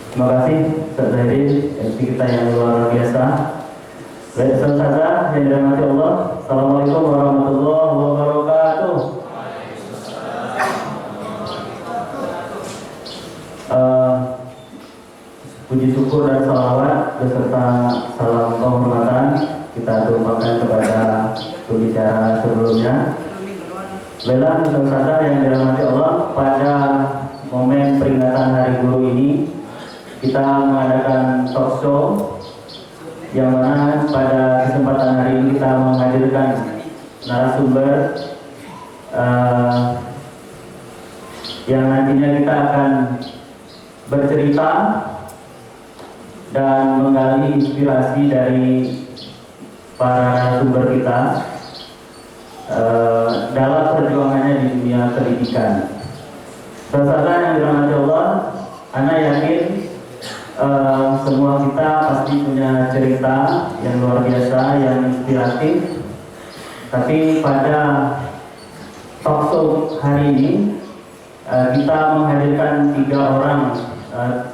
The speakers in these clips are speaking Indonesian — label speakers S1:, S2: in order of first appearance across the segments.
S1: Terima kasih Ustaz Zahidin, MC kita yang luar biasa. Baik Ustaz yang dirahmati Allah. Assalamualaikum warahmatullahi wabarakatuh. Puji syukur dan salawat beserta salam penghormatan kita tumpahkan kepada pembicara sebelumnya. Baiklah Ustaz yang dirahmati Allah, pada momen peringatan Hari Guru ini kita mengadakan talk show yang mana pada kesempatan hari ini kita menghadirkan narasumber yang nantinya kita akan bercerita dan menggali inspirasi dari para narasumber kita dalam perjuangannya di dunia pendidikan. Saudara yang dirahmati Allah, Ana yakin semua kita pasti punya cerita yang luar biasa, yang inspiratif. Tapi pada talk show hari ini kita menghadirkan 3 orang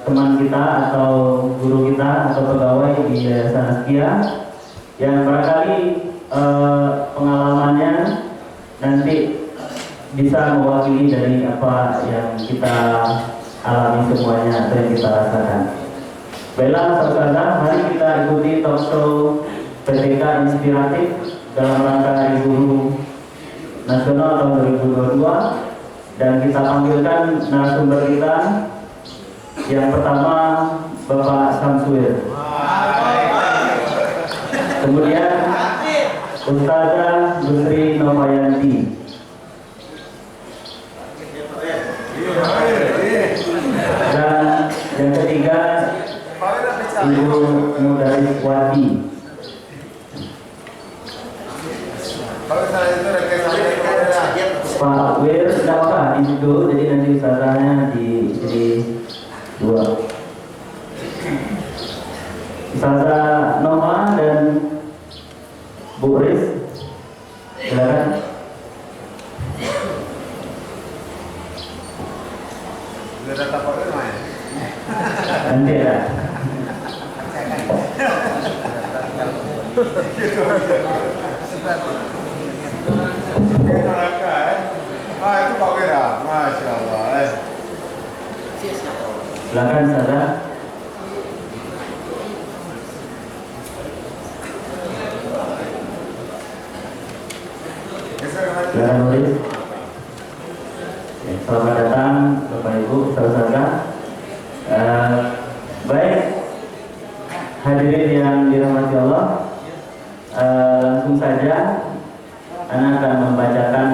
S1: teman kita atau guru kita atau pegawai di Yayasan Askia yang barangkali pengalamannya nanti bisa mewakili dari apa yang kita alami semuanya atau yang kita rasakan. Baiklah saudara, mari kita ikuti talk show PTK Inspiratif dalam rangka Hari Guru Nasional tahun 2022, dan kita panggilkan narasumber kita. Yang pertama Bapak Samsuir, kemudian Ustazah Busri Novayanti, dan yang ketiga Ibu Mudariswati. Pak Wir, tidak apa di situ, jadi nanti ustazahnya di 2. Ustazah Nova dan Bu Riz, silakan. Nanti ya.
S2: Itu Pak Wira, Masya Allah.
S1: Silakan Ustazah. Silakan nulis. Selamat datang Bapak Ibu Ustazah. Baik hadirin yang dirahmati Allah, langsung saja Ana akan membacakan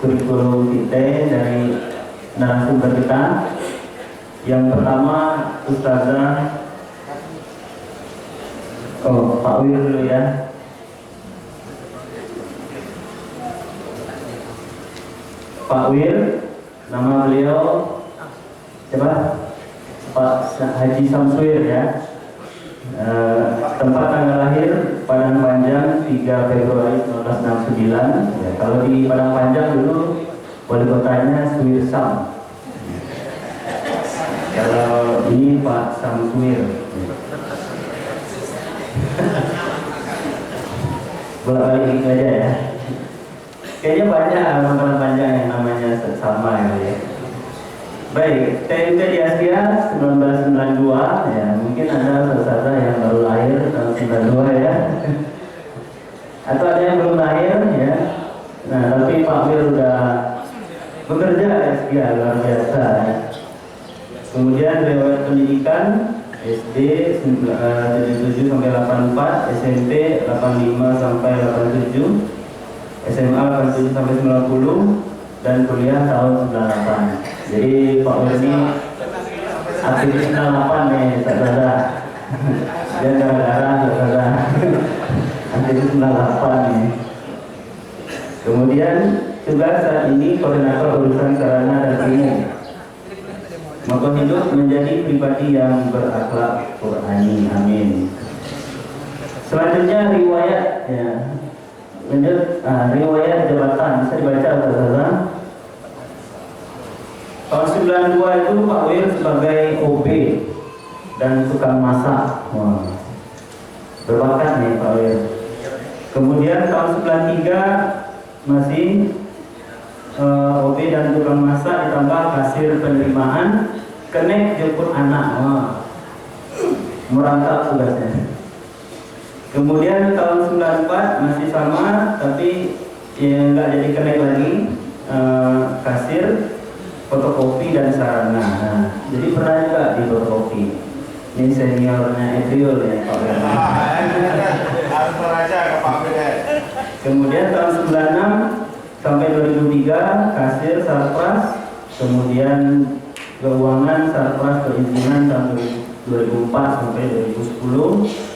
S1: kurikulum vitae dari narasumber kita. Yang pertama Ustazah Pak Wir dulu ya. Pak Wir, nama beliau siapa? Pak Haji Samsuir ya. Tempat tanggal lahir Padang Panjang 3 Februari 1969 ya. Kalau di Padang Panjang dulu wali kotanya Suir Sam. Kalau ini Pak Samsuir. Bolak-balik gitu aja ya. Kayaknya banyak orang Padang Panjang yang namanya sama ya. Baik, TMT di Asia 1992 ya, mungkin ada saudara yang baru lahir tahun 92 ya. Atau ada yang belum lahir ya. Nah, tapi Pak Wir udah bekerja ya, luar biasa ya. Kemudian riwayat pendidikan SD 77 sampai 84, SMP 85 sampai 87, SMA 87 sampai 90, dan kuliah tahun 98. Jadi Pak Wir ini aktivis 98 nih, saudara. Dia gara-gara saudara aktivis 98 nih. Kemudian tugas saat ini koordinator urusan sarana dan umum. Maka hidup menjadi pribadi yang berakhlak Qur'ani. Amin. Selanjutnya riwayat ya. Lanjut riwayat jabatan bisa dibaca saudara. Tahun 92 itu Pak Wir sebagai OB dan tukang masak. Wah, berbakat nih Pak Wir. Kemudian tahun 93 masih OB dan tukang masak ditambah kasir penerimaan, kenek jemput anak. Wah, merantau tugasnya. Kemudian tahun 94 masih sama, tapi ya nggak jadi kenek lagi, kasir, fotokopi dan sarana. Nah, jadi pernah juga di fotokopi. Ini seniornya Edriol ya Pak Wir.
S2: Harus meraja ke Pak Wir.
S1: Kemudian tahun 96 sampai 2003 kasir sarpras, kemudian keuangan sarpras perizinan tahun 2004 sampai 2010.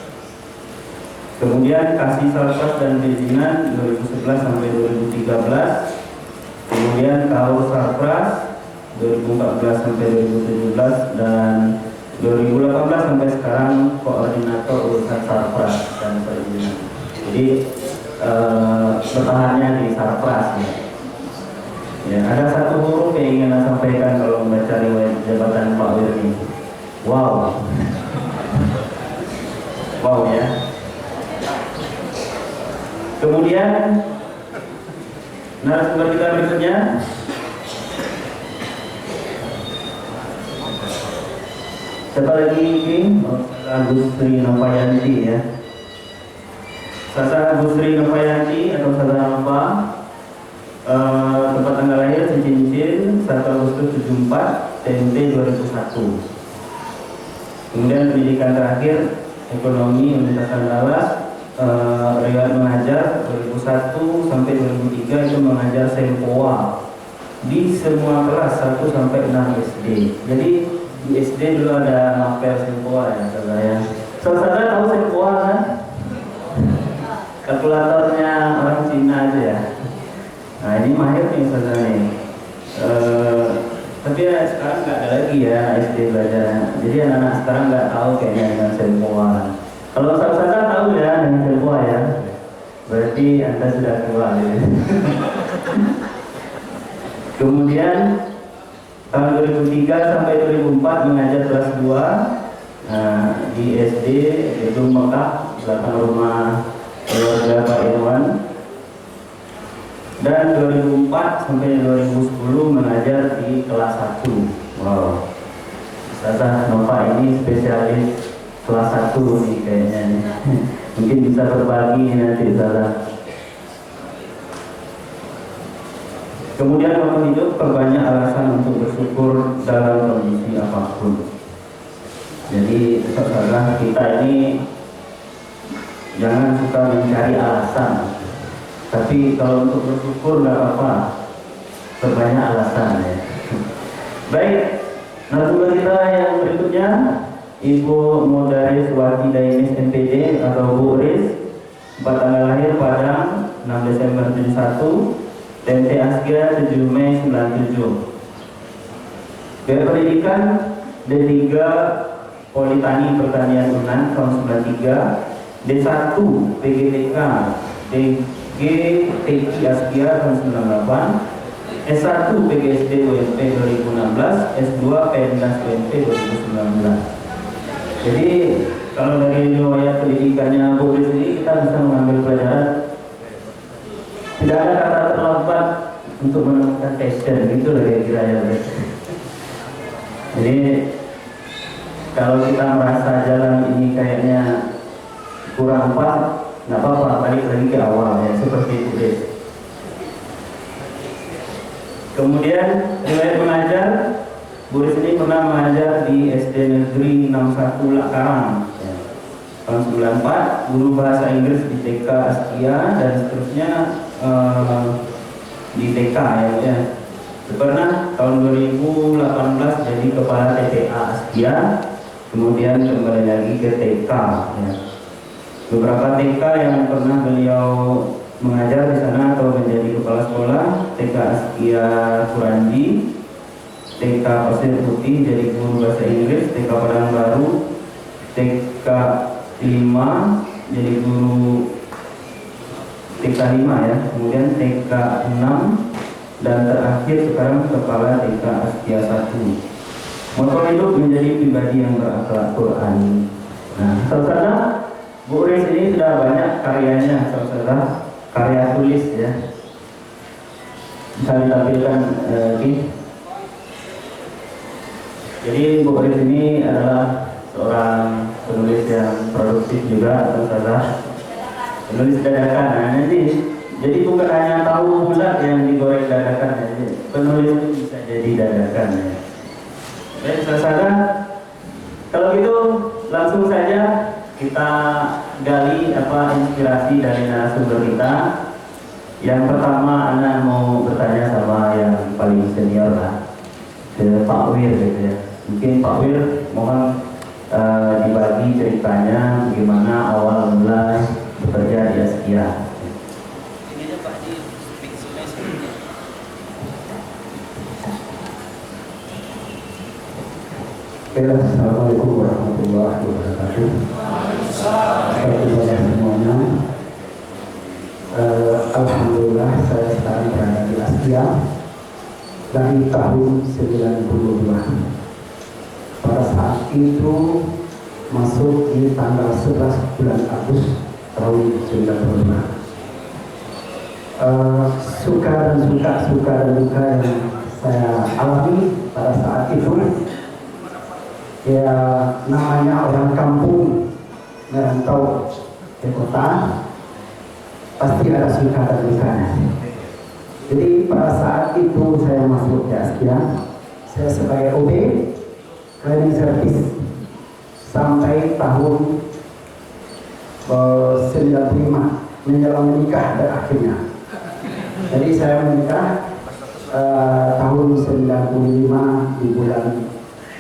S1: Kemudian kasih sarpras dan perizinan 2011 sampai 2013. Kemudian kaur sarpras 2014 sampai 2017 dan 2018 sampai sekarang koordinator urusan sarpras dan perizinan. Jadi bertahannya di sarpras ya. Ya, ada satu huruf yang ingin saya sampaikan kalau membaca riwayat jabatan Pak Wir ini. Wow. Wow ya. Kemudian narasumber kita berikutnya siapa lagi ini? Agus Sri Novayanti ya. Sasa Agus Sri Novayanti atau Sasa Nova, tempat tanggal lahir Cincin 1 Agustus 74, TNT 2001. Kemudian pendidikan terakhir ekonomi Universitas Andalas, riwayat mengajar 2001 sampai 2003 itu mengajar Sempoa di semua kelas 1 sampai 6 SD. Jadi di SD dulu ada mapel Sempoa ya saya. Saudara tahu Sempoa kan? Kalkulatornya orang Cina itu ya. Nah ini mahir nih saudara nih. Tapi ya, sekarang nggak ada lagi ya SD belajar. Jadi anak-anak sekarang nggak tahu kayaknya dengan Sempoa. Kalau saudara tahu ya dengan Sempoa ya, berarti Anda sudah tua ya. Kemudian tahun 2003 sampai 2004 mengajar kelas 2 di SD yaitu Mekah, belakang rumah keluarga Pak Irwan. Dan 2004 sampai 2010 mengajar di kelas 1. Wow. Ustazah Nova ini spesialis kelas 1 nih kayaknya nih. Mungkin bisa berbagi nanti Ustazah. Kemudian waktu hidup perbanyak alasan untuk bersyukur dalam kondisi apapun. Jadi Ustazah kita ini jangan suka mencari alasan. Tapi kalau untuk bersyukur nggak apa-apa, berbanyak alasan ya. Baik, narasumber kita yang berikutnya Ibu Mudaris Wati Dainis MPD atau Bu Riz, tanggal lahir Padang 6 Desember 71, TNT Askia 7 Mei 97. Biaya pendidikan D3 Politani Pertanian Unan tahun 93, D1 PGTK DGTI Askia tahun 98, S1 PGSD UMP 2016, S2 Pendas UMP 2019. Jadi kalau dari riwayat pendidikannya Bu Riz ini kita bisa mengambil pelajaran tidak ada kata terlambat untuk menemukan passion, gitu loh kira-kira ya. Jadi kalau kita merasa jalan ini kayaknya kurang pas, nggak apa-apa, balik lagi ke awal ya, seperti itu deh. Kemudian riwayat mengajar, Bu Riz ini pernah mengajar di SD Negeri 61 Lakarang ya. Tahun 94, guru bahasa Inggris di TK Askia dan seterusnya di TK ya. Pernah tahun 2018 jadi kepala TPA Askia, kemudian kembali lagi ke TK ya. Beberapa TK yang pernah beliau mengajar di sana atau menjadi kepala sekolah: TK Askia Kuranji, TK Pasir Putih jadi guru bahasa Inggris, TK Padang Baru, TK 5 jadi guru TK 5 ya, kemudian TK 6 dan terakhir sekarang kepala TK Astia 1. Moto hidup menjadi pribadi yang berakhlak Quran. Nah, saudara, Bu Uris ini sudah banyak karyanya, saudara, karya tulis ya. Bisa ditampilkan ini. Jadi Bu Uris ini adalah seorang penulis yang produktif juga, saudara. Penulis dadakan. Nah, nanti jadi bukan hanya tahu bulat yang digoreng dadakan aja. Penulis bisa jadi dadakan ya. Baik, saudara, kalau gitu langsung saja kita gali apa inspirasi dari narasumber kita. Yang pertama, Anda mau bertanya sama yang paling senior lah, ke Pak Wir gitu ya. Mungkin Pak Wir mohon dibagi ceritanya bagaimana awal mula bekerja di Askia.
S3: Assalamualaikum warahmatullahi wabarakatuh. Semuanya. Alhamdulillah saya sekarang berada di Askia dari tahun 92. Pada saat itu masuk di tanggal 11 bulan Agustus tahun 92. Suka dan duka yang saya alami pada saat itu, ya namanya orang kampung merantau ke kota, pasti ada suka dan dukanya. Jadi pada saat itu saya masuk ke Askia, saya sebagai OB cleaning service sampai tahun 95 menjelang menikah dan akhirnya. Jadi saya menikah tahun 95 di bulan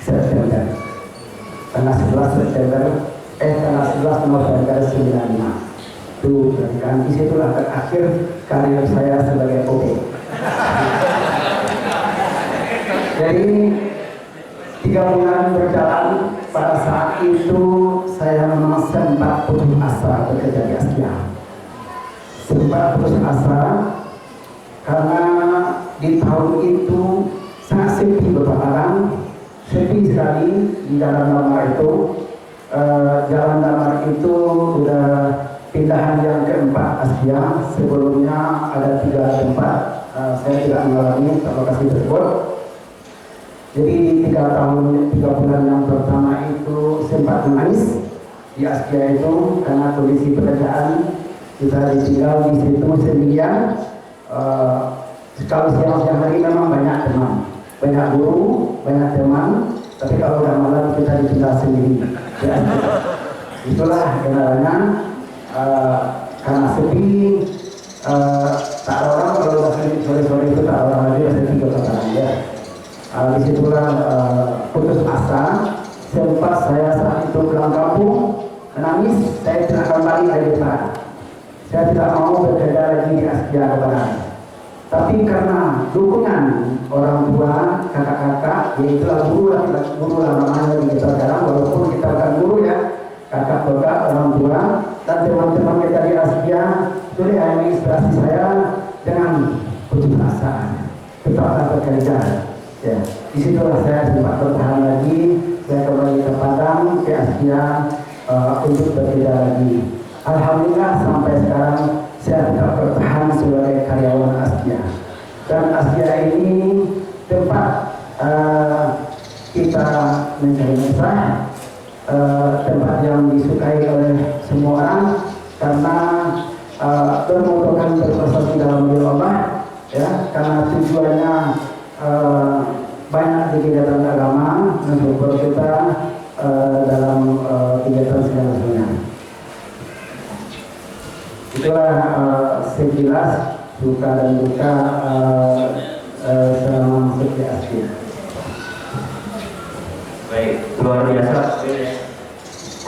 S3: September. Tanggal 11 November 95. Itu pernikahan. Disitulah terakhir karir saya sebagai OB. Jadi 3 bulan berjalan, pada saat itu saya memang sempat putus asa bekerja di Askia. Sempat putus asa karena di tahun itu sangat sepi berpaparan, sepi sekali di Jalan Damar itu. Jalan Damar itu sudah pindahan yang keempat Askia. Sebelumnya ada 3 tempat, saya tidak mengalami lokasi tersebut. Jadi di 3 bulan yang pertama itu sempat menangis di Askia itu karena kondisi pekerjaan kita ditinggal di situ sendirian. Kalau siang hari memang banyak teman, banyak guru, banyak teman, tapi kalau udah malam kita ditinggal sendiri. Ya, itulah kendalanya, karena sepi, tak ada orang. Kalau udah sore-sore itu tak ada orang lagi, saya tinggal aja. Disitulah putus asa. Sempat saya saat itu pulang kampung menangis, saya tidak kembali ke depan. Saya tidak mau bekerja lagi di Askia Kebaran. Tapi karena dukungan orang tua, kakak-kakak, yaitu guru lah namanya di kita sekarang, walaupun kita bukan guru ya, kakak-kakak, orang tua, dan teman-teman kita di Askia, itu yang inspirasi saya dengan putus asa, tetaplah bekerja. Ya, disitulah saya sempat bertahan lagi. Saya kembali ke Padang, ke Askia untuk bekerja lagi. Alhamdulillah sampai sekarang saya tetap bertahan sebagai karyawan Askia. Dan Askia ini tempat kita mencari nafkah, tempat yang disukai oleh semua orang karena bermotokan berprestasi dalam diri Allah, ya, karena tujuannya banyak kegiatan agama mensupport kita dalam kegiatan segala-galanya. Itulah sekilas suka dan duka selama masuk di Askia.
S1: Baik, luar biasa.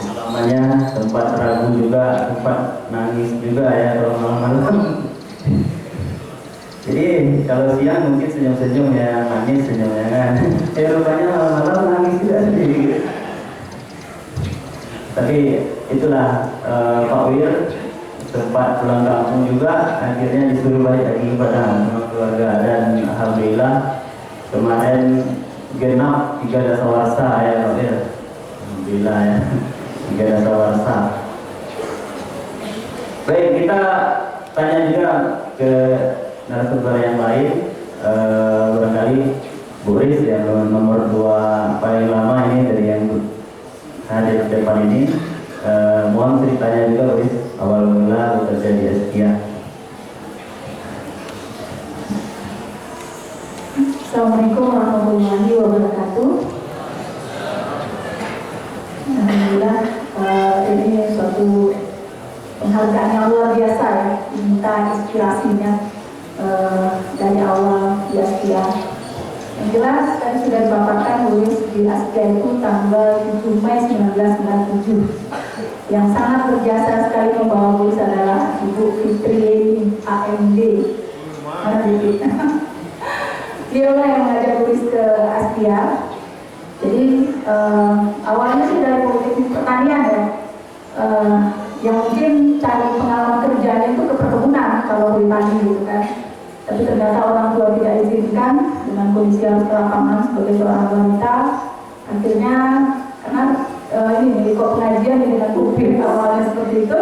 S1: Namanya tempat ragu juga, tempat nangis juga ya kalau malam-malam. Jadi kalau siang mungkin senyum-senyum ya, nangis senyumnya kan. Rupanya malam-malam nangis juga sendiri. Tapi itulah Pak Wir sempat pulang kampung juga, akhirnya disuruh balik lagi kepada sama keluarga. Dan alhamdulillah kemarin genap 3 dasawarsa ya Pak ya. Alhamdulillah ya, 3 dasawarsa. Baik, kita tanya juga ke narasumber yang lain. Barangkali Bu Riz yang nomor 2 paling lama ini dari yang hadir di depan ini. Mohon ceritanya juga Bu Riz, awal mula bekerja di Askia.
S4: Assalamualaikum warahmatullahi wabarakatuh. Alhamdulillah, ini suatu penghargaan yang luar biasa ya. Minta inspirasinya dari awal di Askia. Yang jelas tadi sudah dipaparkan nulis di Askia itu tanggal 7 Mei 1997. Yang sangat berjasa sekali membawa nulis adalah Ibu Fitri AMD. Dialah yang mengajak tulis ke Askia. Jadi awalnya sih dari politik pertanian ya, yang mungkin cari pengalaman kerjanya itu ke perkebunan kalau di tani gitu kan. Tapi ternyata orang tua tidak izinkan dengan kondisi harus ke lapangan sebagai seorang wanita. Akhirnya karena ini kok pengajian dengan kupir awalnya seperti itu,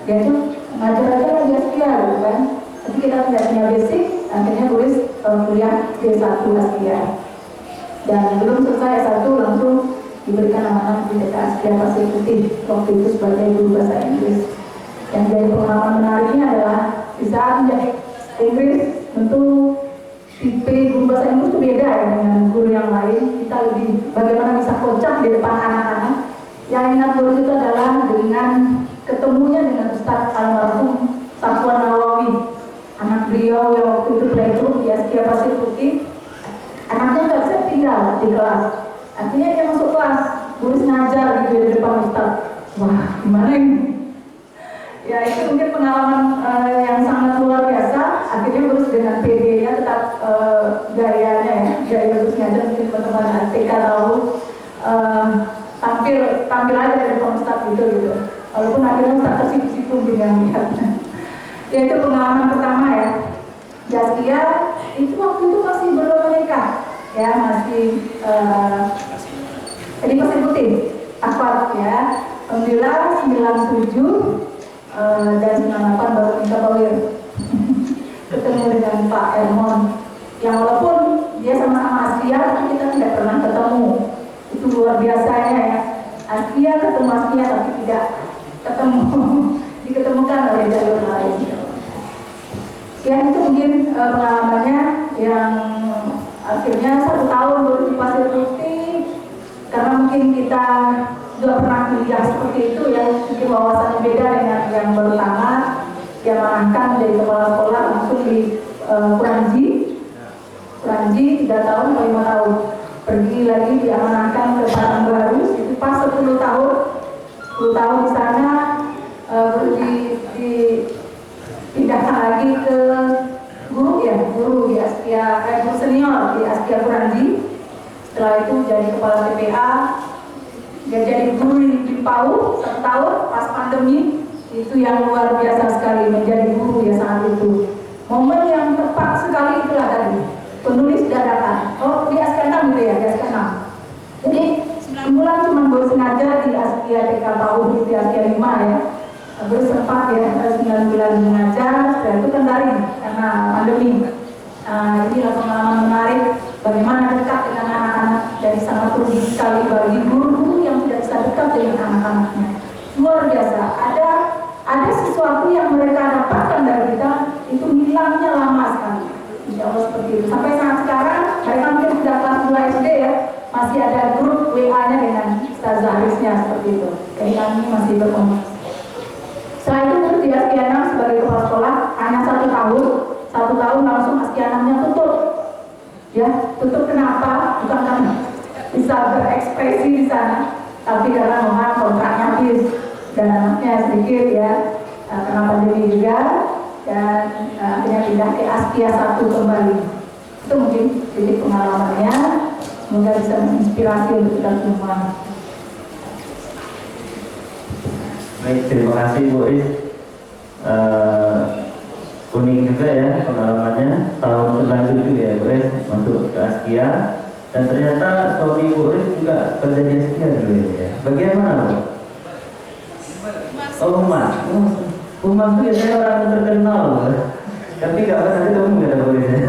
S4: dia itu ngajar aja di Askia gitu kan. Tapi kita tidak punya basic, akhirnya tulis kuliah D1 Askia. Dan belum selesai S1 langsung diberikan amanah di Askia Pasir Putih waktu itu sebagai guru bahasa Inggris. Yang jadi pengalaman menariknya adalah di saat menjadi Inggris, tentu tipe guru bahasa Inggris itu beda ya dengan guru yang lain. Kita lebih bagaimana bisa kocak di depan anak-anak. Yang ingat guru itu adalah dengan ketemunya dengan Ustadz almarhum Safwan Nawawi, anak beliau yang waktu itu pelajar di Askia Pasir Putih. Anaknya nggak bisa tinggal di kelas, artinya dia masuk kelas, guru ngajar gitu di depan Ustadz. Wah, gimana ini? Ya itu mungkin pengalaman yang sangat luar biasa. Akhirnya terus dengan PD-nya tetap gayanya ya, gaya terus ngajar, mungkin teman-teman TK tahu, tampil aja dari depan Ustadz gitu. Walaupun akhirnya Ustadz tersipu-sipu dengan lihatnya. Ya itu pengalaman pertama ya. Di Askia itu waktu itu masih belum menikah ya, masih jadi Pasir Putih akwat ya. Alhamdulillah 97 dan 98 baru minta bawir ketemu dengan Pak Ermon yang walaupun dia sama-sama Askia tapi kita tidak pernah ketemu. Itu luar biasanya ya, Askia ketemu Askia tapi tidak ketemu diketemukan oleh jalur lain. Ya itu mungkin pengalamannya yang akhirnya 1 tahun baru di Pasir Putih, karena mungkin kita juga pernah kuliah seperti itu ya, mungkin wawasannya beda dengan yang baru tamat. Dia menangkan dari kepala sekolah langsung di Kuranji 3 tahun atau 5 tahun, pergi lagi diamanahkan ke Parangbaru itu pas 10 tahun di sana, pindahkan lagi ke guru di Askia, guru senior di Askia Kuranji. Setelah itu jadi kepala TPA, dia jadi guru di PAU 1 tahun pas pandemi. Itu yang luar biasa sekali menjadi guru ya saat itu. Momen yang tepat sekali itulah tadi, penulis dadakan. Oh di Askia 6 gitu ya, di Askia 6. Jadi 9 bulan cuma baru sengaja di Askia TK PAU di Askia 5 ya. Terus sempat ya 9 bulan mengajar, setelah itu kan daring karena pandemi. Inilah pengalaman menarik bagaimana dekat dengan anak-anak, dari sangat rugi sekali bagi guru-guru yang tidak bisa dekat dengan anak-anaknya. Luar biasa, ada sesuatu yang mereka dapatkan dari kita itu hilangnya lama sekali. Insya Allah seperti itu. Sampai saat sekarang mereka mungkin sudah kelas 2 SD ya, masih ada grup WA-nya dengan Ustazah Arisnya seperti itu. Jadi kami masih berkomunikasi. Setelah itu di Askia 6 sebagai kepala sekolah hanya 1 tahun. 1 tahun langsung Askia 6-nya tutup. Ya, tutup kenapa? Bukan karena bisa berekspresi di sana, tapi karena memang kontraknya habis dan anaknya sedikit ya, karena pandemi juga, dan akhirnya pindah ke Askia 1 kembali. Itu mungkin titik pengalamannya, semoga bisa menginspirasi untuk kita semua.
S1: Baik, terima kasih Bu Riz. unik juga ya pengalamannya. Tahun ke-7 ya Bu Ris masuk ke Askia, dan ternyata suami Bu Ris juga kerja di Askia dulu ya. Bagaimana Bu? Oh Mas, Mas itu biasanya orang terkenal, tapi nggak pernah ketemu ya Bu Ris ya.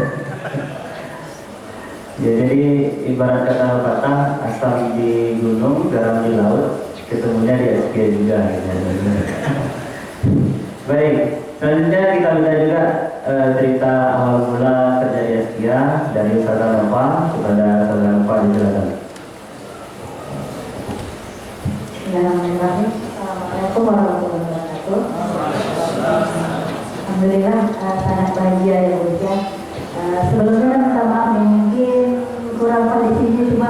S1: Ya, jadi ibarat kata pepatah, asam di gunung, garam di laut, ketemunya di Askia juga. Ya. Baik, selanjutnya kita bisa juga cerita awal mula kerja di Askia dari Ustazah Nova kepada Ustazah Nova di Jelasan.
S5: Bismillahirrahmanirrahim. Assalamualaikum warahmatullahi wabarakatuh. Alhamdulillah sangat bahagia ya Bu ya. Sebelumnya minta maaf nih, mungkin kurang kondisinya, cuma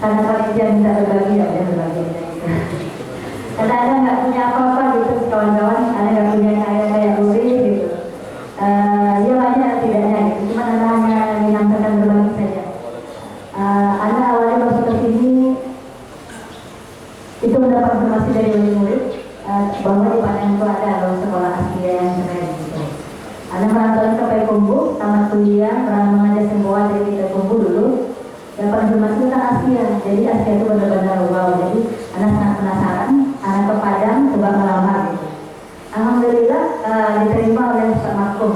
S5: karena panitia minta berbagi ya berbagi. Karena ada nggak punya apa-apa gitu kawan-kawan, ada nggak punya kayak Uri gitu. Ya banyak tidaknya gitu, cuma ada hanya menyampaikan berbagi saja. Ada awalnya masuk ke sini itu mendapat informasi dari murid bahwa di Padang itu ada sekolah Askia yang keren gitu. Ada merantau ke Payakumbuh, tamat kuliah, pernah mengajar semboan dari Payakumbuh dulu. Dapat informasi tentang Askia, jadi Askia itu benar-benar wow. Jadi anak sangat penasaran, anak ke Padang coba melamar gitu. Alhamdulillah diterima oleh Ustaz Makum.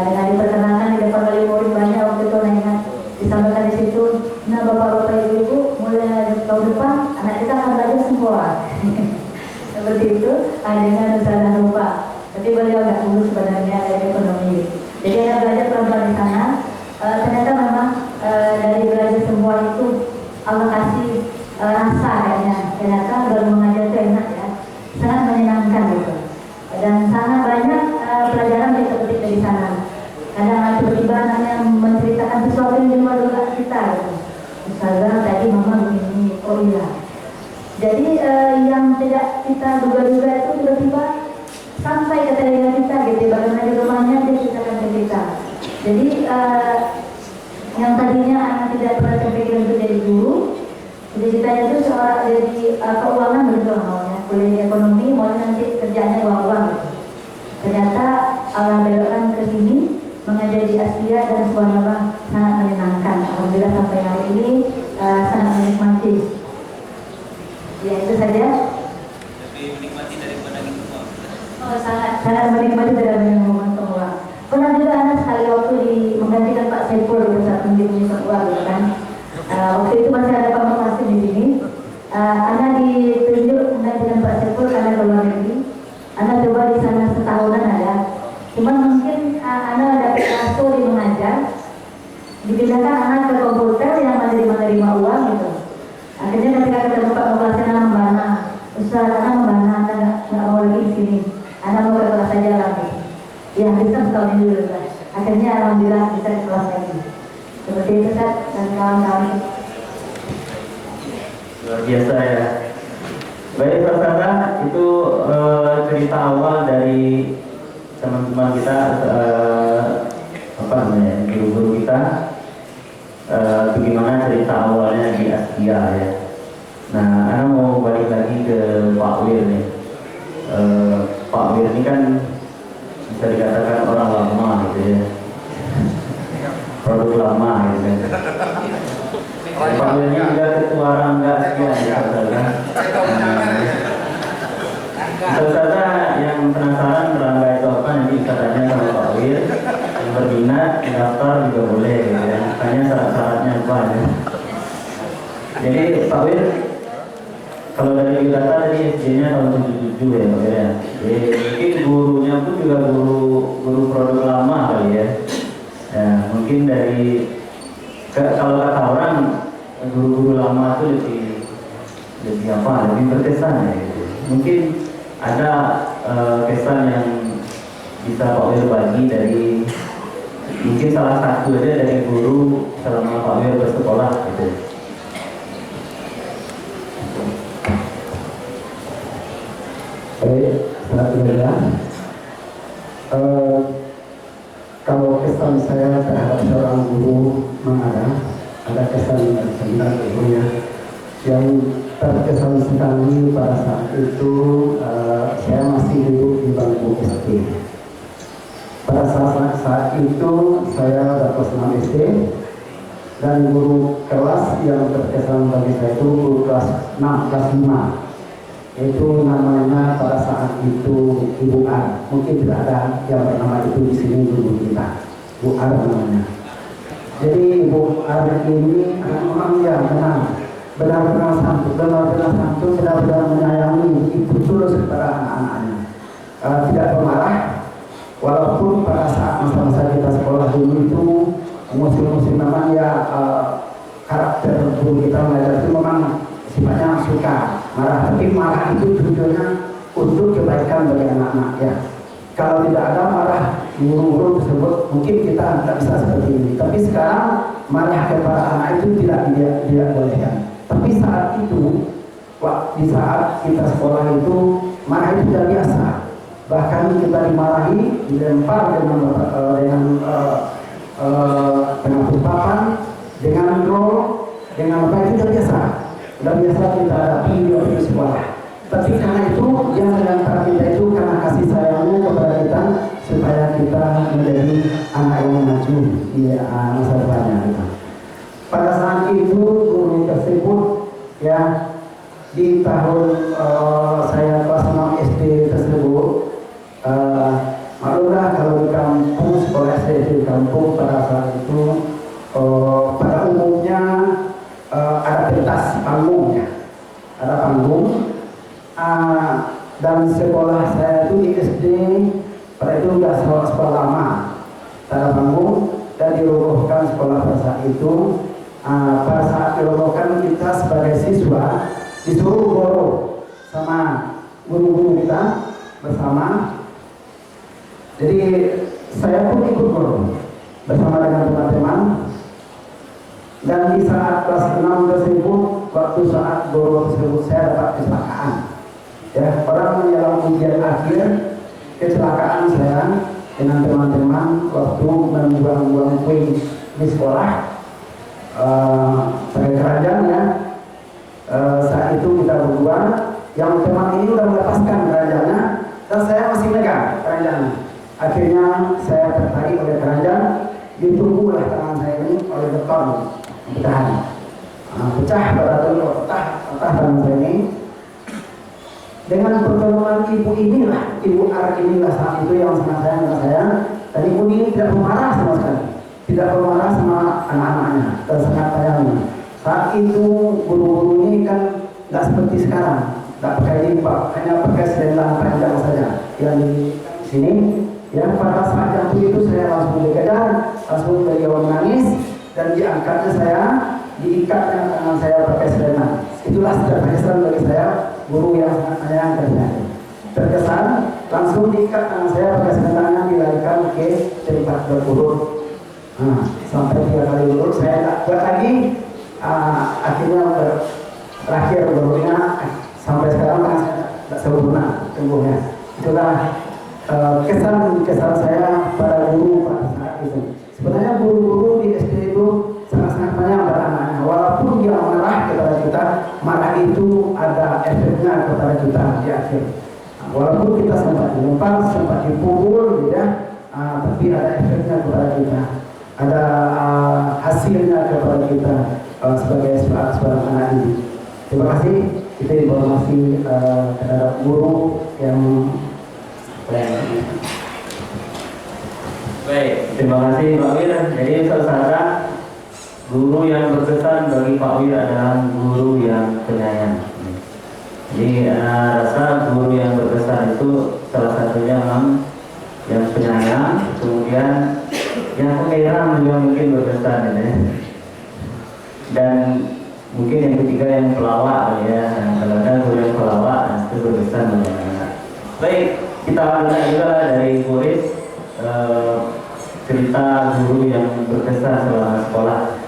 S5: Dengan diperkenalkan di depan wali murid banyak waktu itu ingat disampaikan di situ. Nah bapak-bapak ibu mulai tahun depan anak kita akan belajar semua. Seperti itu dengan Ustazah Nova. Tapi beliau nggak dulu sebenarnya dari ekonomi. Jadi ada belajar pelan-pelan di sana. Ternyata memang dari belajar semua itu Allah kasih rasa kayaknya. Ternyata baru mengajar itu enak ya, sangat menyenangkan gitu. Dan sangat banyak pelajaran yang kita petik dari sana. Kadang tiba-tiba anaknya menceritakan sesuatu yang di luar dugaan kita gitu. Ustazah tadi mama begini, oh iya. Jadi yang tidak kita duga-duga itu tiba-tiba sampai ke telinga kita gitu. Bagaimana di rumahnya dia ceritakan ke kita. Jadi yang tadinya anak tidak pernah terpikir untuk jadi guru, jadi ditanya itu seorang jadi keuangan begitu maunya, kuliah di ekonomi, mau nanti kerjanya uang-uang gitu. Ternyata Allah belokkan ke sini mengajar di Askia dan suasana sangat menyenangkan. Alhamdulillah sampai hari ini sangat menikmati. Ya itu saja.
S6: Lebih menikmati daripada itu.
S5: Oh sangat menikmati dari momen uang. Pernah juga anak sekali waktu menggantikan Pak Saiful di saat menjadi ketua gitu kan. Waktu itu masih ada Pak Masih di sini. Anak ditunjuk menggantikan Pak Saiful karena keluar negeri. Anak coba di sana setahunan ada. Cuman mungkin anak ada PKSO di mengajar. Dipindahkan anak ke komputer yang menerima uang gitu. Akhirnya ketika ketemu Pak Moklasena membana, Ustaz anak membana, anak nggak mau lagi di sini. Anak mau ke kelas saja lagi. Ya bisa setahun ini dulu kan. Akhirnya alhamdulillah bisa di kelas lagi. Seperti itu Ustaz dan kawan-kawan.
S1: Luar biasa ya. Baik Ustazah, itu cerita awal dari teman-teman kita, guru-guru kita, bagaimana cerita awalnya di Askia ya. Nah, Ana mau balik lagi ke Pak Wir nih. Pak Wir ini kan bisa dikatakan orang lama gitu ya, produk lama gitu kan. Pak Wir ini juga ketua Rangga Askia ya, Saudara yang penasaran Rangga itu apa, nanti bisa tanya sama Pak Wir. Yang berminat daftar juga boleh gitu ya. Tanya syarat-syaratnya apa ya. Jadi Pak Wir, kalau dari data tadi SD-nya tahun 77 ya Pak Wir ya. Jadi mungkin gurunya pun juga guru produk lama kali ya. Ya mungkin dari kalau kata orang guru-guru lama itu lebih berkesan ya gitu. Mungkin ada kesan yang bisa Pak Wir bagi dari mungkin salah satu aja dari guru selama Pak Wir bersekolah gitu.
S3: Baik, alhamdulillah. Kalau kesan saya terhadap seorang guru ada kesan tentang gurunya yang terkesan sekali pada saat itu saya masih duduk di bangku SD. dan guru kelas yang berkesan bagi saya itu guru kelas 6, kelas 5. Itu namanya pada saat itu Ibu Ar. Mungkin tidak ada yang bernama itu di sini guru kita. Bu Ar namanya. Jadi Ibu Ar ini orang yang benar-benar santun, benar-benar menyayangi ibu tulus kepada anak-anaknya. Tidak pemarah, walaupun pada saat masa-masa kita sekolah dulu itu musim-musim namanya karakter guru kita mengajar itu memang sifatnya suka marah, tapi marah itu tujuannya untuk kebaikan bagi anak-anak ya. Kalau tidak ada marah guru-guru tersebut mungkin kita tidak bisa seperti ini. Tapi sekarang marah kepada anak itu tidak bolehkan. Tapi saat itu, di saat kita sekolah itu marah itu sudah biasa. Bahkan kita dimarahi, dilempar dengan papan, dengan roll, dengan apa itu sudah biasa. Sudah biasa kita hadapi di sekolah. Tapi karena itu yang mengantar kita itu karena kasih sayangnya kepada kita supaya kita menjadi anak yang maju di masa depannya kita. Pada saat itu guru tersebut ya di tahun saya kelas 6 SD tersebut maklumlah kalau di kampung sekolah SD di kampung pada saat itu pada umumnya ada pentas panggungnya, ada panggung. Dan sekolah saya itu di SD pada itu sudah sekolah lama, ada panggung dan dirobohkan sekolah pada saat itu. Pada saat dirobohkan kita sebagai siswa disuruh guru sama guru-guru kita bersama. Jadi saya pun ikut guru bersama dengan teman-teman. Dan di saat kelas 6 tersebut, waktu saat guru tersebut saya dapat kecelakaan. Ya, orang menjelang ujian akhir, kecelakaan saya dengan teman-teman waktu membuang-buang puing di sekolah. Sebagai kerajaan ya, saat itu kita berdua, yang teman ini sudah melepaskan kerajaannya, dan saya masih megang kerajaannya. Akhirnya saya tertarik oleh kerajaan, ditunggulah tangan saya ini oleh beton. Pecah pada pecah tangan saya ini. Dengan pertolongan ibu inilah, Ibu Ar inilah saat itu yang sangat sayang dengan saya. Dan ibu ini tidak pemarah sama sekali, tidak pemarah sama anak-anaknya, dan sangat sayangnya. Saat itu guru-guru ini kan tidak seperti sekarang, tidak pakai limbah, hanya pakai selendang panjang saja. Yang di sini, yang pada saat jatuh itu saya langsung dikejar, langsung beliau menangis. Dan diangkatnya saya, diikatnya tangan saya pakai selendang. Itulah terkesan bagi saya, guru yang sangat menyayangkan saya. Terkesan, langsung diikat tangan saya pakai selendangnya, dilarikan ke tempat berurut. Sampai 3 kali urut, saya tak buat lagi. Akhirnya berakhir urutnya, sampai sekarang saya tak sempurna tumbuhnya. Itulah kesan saya pada guru pada saat itu. Sebenarnya guru-guru di SD itu sangat-sangat banyak pada anak-anak. Walaupun dia marah kepada kita, marah itu ada efeknya kepada kita di akhir. Walaupun kita sempat dilempar, sempat dipukul, gitu ya, tapi ada efeknya kepada kita, ada hasilnya kepada kita sebagai seorang anak ini. Terima kasih. Kita informasi terhadap guru yang
S1: Baik, terima kasih Pak Wir. Jadi saudara, guru yang berkesan bagi Pak Wir adalah guru yang penyayang. Jadi rasa guru yang berkesan itu salah satunya memang yang penyayang, kemudian yang pengerang juga mungkin berkesan ya. Dan mungkin yang ketiga yang pelawak ya. Kalau ada guru yang pelawak itu berkesan bagi anak-anak. Baik, kita lanjutkan juga dari murid. Cerita guru yang berkesan selama sekolah.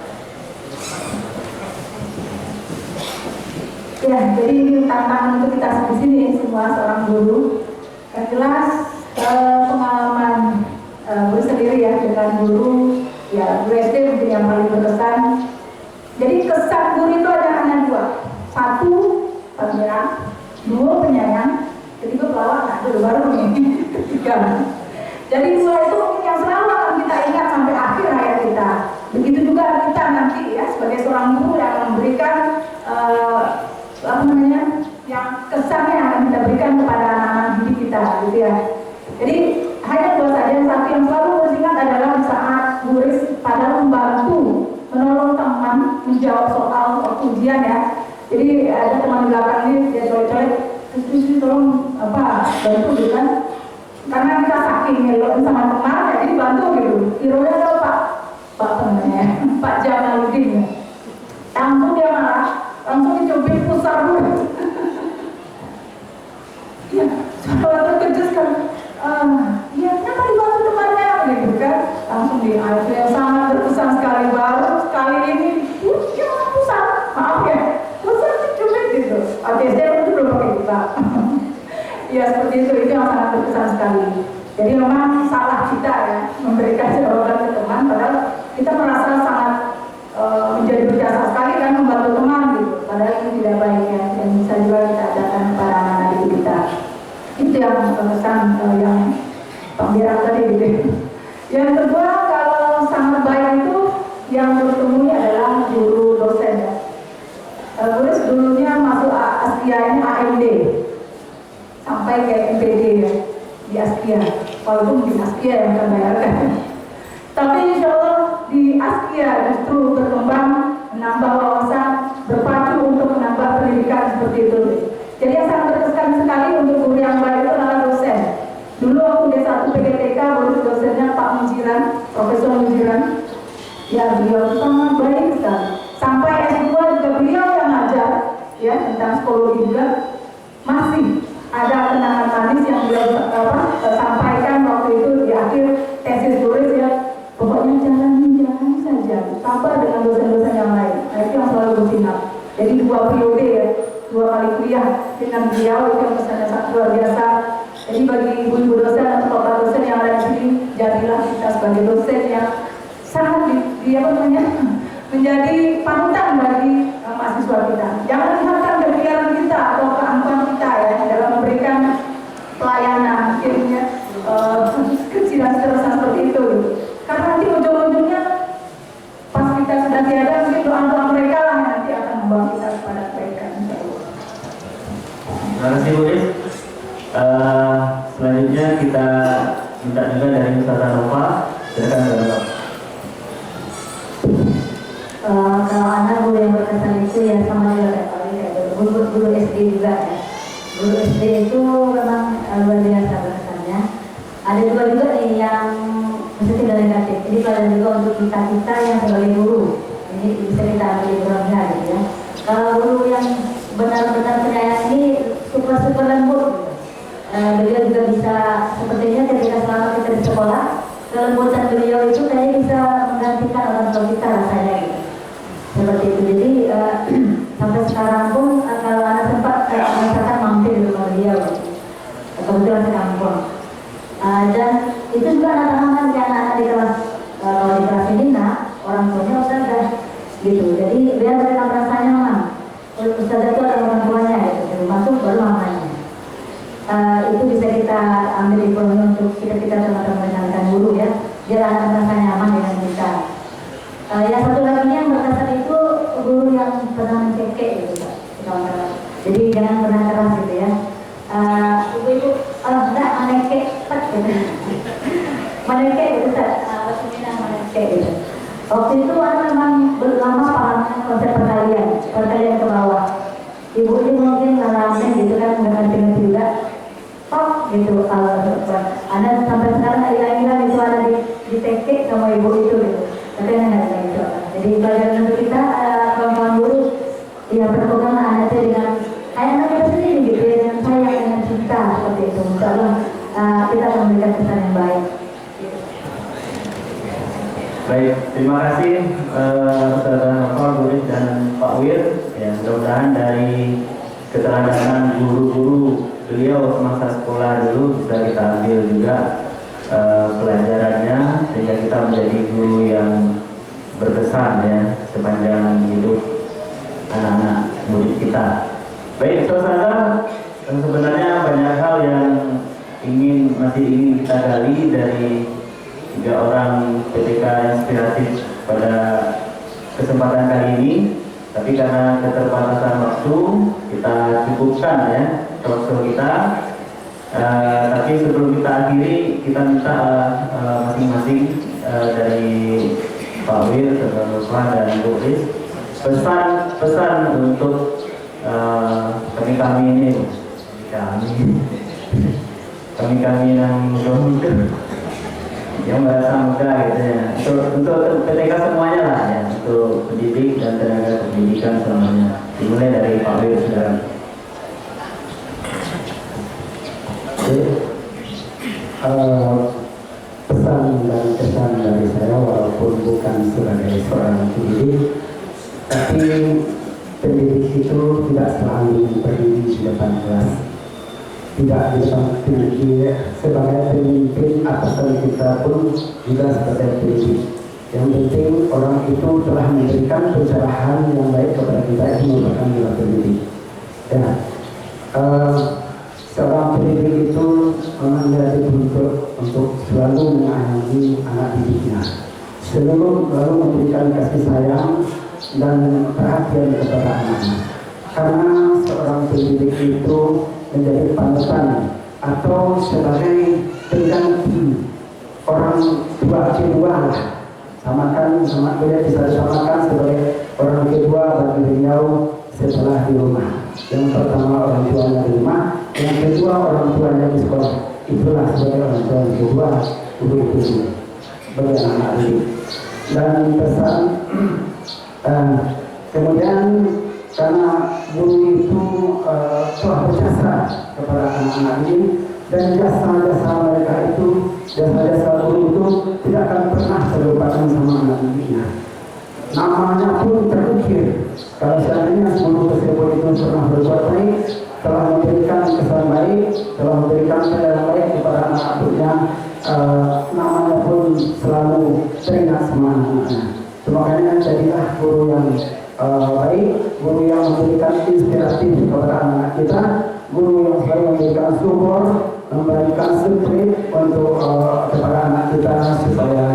S4: Ya, jadi ini tantangan untuk kita di sini semua seorang guru. Yang jelas pengalaman guru sendiri ya dengan guru ya guru SD mungkin yang paling berkesan. Jadi kesan guru itu ada hanya 2. 1 penyerang, 2 penyayang, ketiga pelawak. Nah, itu baru nih. 3. Jadi 2 itu mungkin yang selalu akan kita ingat sampai akhir hayat kita. Begitu juga kita nanti ya sebagai seorang guru yang memberikan apa namanya, yang kesan yang akan kita berikan kepada anak-anak didik kita, gitu ya. Jadi hanya dua saja, satu yang selalu teringat adalah saat Buris pada membantu menolong teman menjawab soal ujian ya. Jadi ada teman di belakang ini dia colek-colek, terus tolong apa bantu gitu kan. Karena kita saking ngeluh sama teman, jadi bantu gitu. Hero-nya adalah Pak namanya, Pak Jamaluddin ya. Langsung dia marah, langsung dicubit pusar dulu. Iya, setelah terkejut kan, ya kenapa dibantu temannya gitu kan? Langsung di itu yang sangat berkesan sekali, baru sekali ini, ya pusar, maaf ya, pusar dicubit gitu. Oke, saya belum pakai juga. Ya seperti itu yang sangat berkesan sekali. Jadi memang salah kita ya memberikan jawaban ke teman, padahal kita merasa sangat menjadi berjasa sekali kan membantu teman gitu. Padahal itu tidak baik ya, dan bisa juga kita adakan kepada anak-anak didik kita. Itu yang berkesan yang pembicaraan tadi gitu. Yang kedua, kalau sangat baik itu yang bertemu adalah guru dosen ya. Terus dulunya masuk Askia ini AMD sampai ke MPD ya di Askia, walaupun mungkin Askia yang terbayarkan. Tapi insya Allah di Askia justru berkembang, menambah wawasan, berpacu untuk menambah pendidikan seperti itu. Jadi yang sangat berkesan sekali untuk guru yang baik itu adalah dosen. Dulu waktu D1 PGTK, guru dosennya Pak Mujiran, Profesor Mujiran. Ya beliau sangat baik sekali. Sampai S2 juga beliau yang ngajar ya tentang psikologi juga. Masih ada kenangan manis yang beliau sampaikan waktu itu di akhir tesis tulis ya. Pokoknya jalani saja, sabar dengan dosen-dosen yang lain. Nah, itu yang selalu bersinar. Jadi 2 periode ya, 2 kali kuliah dengan beliau itu yang pesannya sangat luar biasa. Jadi bagi ibu-ibu dosen atau bapak dosen yang ada di sini, jadilah kita sebagai dosen yang sangat menjadi panutan bagi mahasiswa kita. Jangan lihatkan kegiatan kita atau keangkuhan kita ya dalam memberikan pelayanan, akhirnya kecil dan seterusnya seperti itu. Karena nanti ujung-ujungnya pas kita sudah tiada, mungkin doa-doa mereka lah yang nanti akan membawa kita kepada kebaikan.
S1: Terima kasih Bu Ris. Selanjutnya kita minta juga dari Ustazah Nova. Silakan Ustazah.
S5: Kalau anak guru yang berkesan itu ya sama juga kayak guru SD juga ya. Guru SD itu memang luar biasa berkesannya. Ada juga nih yang positif dan negatif. Jadi kalau juga untuk kita yang sebagai guru, ini bisa kita ambil berbeda gitu ya. Kalau guru yang benar-benar penyayang ini super lembut. Beliau juga bisa sepertinya ketika selama kita di sekolah, kelembutan beliau itu kayaknya bisa menggantikan orang tua kita rasanya gitu. Seperti itu. Jadi sampai sekarang pun kalau anak sempat merasakan mampir di rumah beliau, kebetulan di kampung. Dan itu juga anak-anak di kelas, kalau di kelas ini orang tuanya ustazah gitu. Jadi biar mereka merasa nyaman. Ustazah itu ada orang tuanya gitu. Masuk baru mamanya. Itu bisa kita ambil di untuk kita teman-teman rekan guru ya. Biar anak merasa nyaman dengan kita. Yang satu lagi yang berkesan itu guru yang pernah mencekek gitu, kawan-kawan. Jadi jangan pernah keras gitu ya. Ibu-ibu, enggak menekek, gitu. Menekek gitu, menekek gitu. Waktu itu anak memang lama pahamnya konsep perkalian ke bawah. Ibu ini mungkin ngalamin gitu kan, ngerti juga. Gitu, anak sampai sekarang hilang-hilang itu ada di tekek sama ibu itu gitu. Tapi enggak ada itu. Jadi pelajaran untuk kita kawan-kawan guru ya berpegang anaknya dengan anak kita sendiri gitu ya, dengan sayang, dengan cinta seperti itu. Insyaallah kita akan memberikan kesan yang baik.
S1: Baik, terima kasih Ustazah Nova, Bu Ris dan Pak Wir. Ya, mudah-mudahan dari keteladanan guru-guru beliau semasa sekolah dulu bisa kita ambil juga pelajarannya sehingga kita menjadi guru yang berkesan ya sepanjang hidup anak-anak murid kita. Baik, saudara, sebenarnya banyak hal yang masih ingin kita gali dari 3 orang PTK inspiratif pada kesempatan kali ini, tapi karena keterbatasan waktu kita cukupkan ya talkshow kita. Tapi sebelum kita akhiri, kita minta masing-masing dari Pak Wir, Bapak dan Bu Is pesan untuk kami ini, kami yang muda, yang merasa muda gitu ya, untuk PTK semuanya lah ya, untuk pendidik dan tenaga pendidikan semuanya. Dimulai dari Pak Wir sekarang.
S3: Pesan dan kesan dari saya, walaupun bukan sebagai seorang pendidik, tapi pendidik itu tidak selalu berdiri di depan kelas, tidak di depan pendidik. Sebagai pemimpin atasan kita pun juga sebagai pendidik. Yang penting orang itu telah memberikan pencerahan yang baik kepada kita, itu merupakan nilai pendidik. Ya. Seorang pendidik itu memang dituntut untuk selalu menyayangi anak didiknya, selalu memberikan kasih sayang dan perhatian kepada anaknya. Karena seorang pendidik itu menjadi panutan atau sebagai pengganti orang tua kedua, bisa disamakan sebagai orang kedua bagi beliau setelah di rumah. Yang pertama orang tuanya di rumah, yang kedua orang tuanya di sekolah. Itulah sebagai orang tua yang kedua, guru itu bagi anak didik. Dan pesan kemudian karena guru itu telah berjasa kepada anak-anak ini, dan jasa-jasa mereka itu, jasa-jasa guru itu tidak akan pernah terlupakan sama anak didiknya. Namanya pun terukir. Kalau seandainya guru tersebut itu pernah berbuat baik, telah memberikan kesan baik, telah memberikan pelayanan baik kepada anak-anaknya, namanya pun selalu teringat sama anak-anaknya. Makanya jadilah guru yang baik, guru yang memberikan inspiratif kepada anak-anak kita, guru yang selalu memberikan support, memberikan support untuk kepada anak kita supaya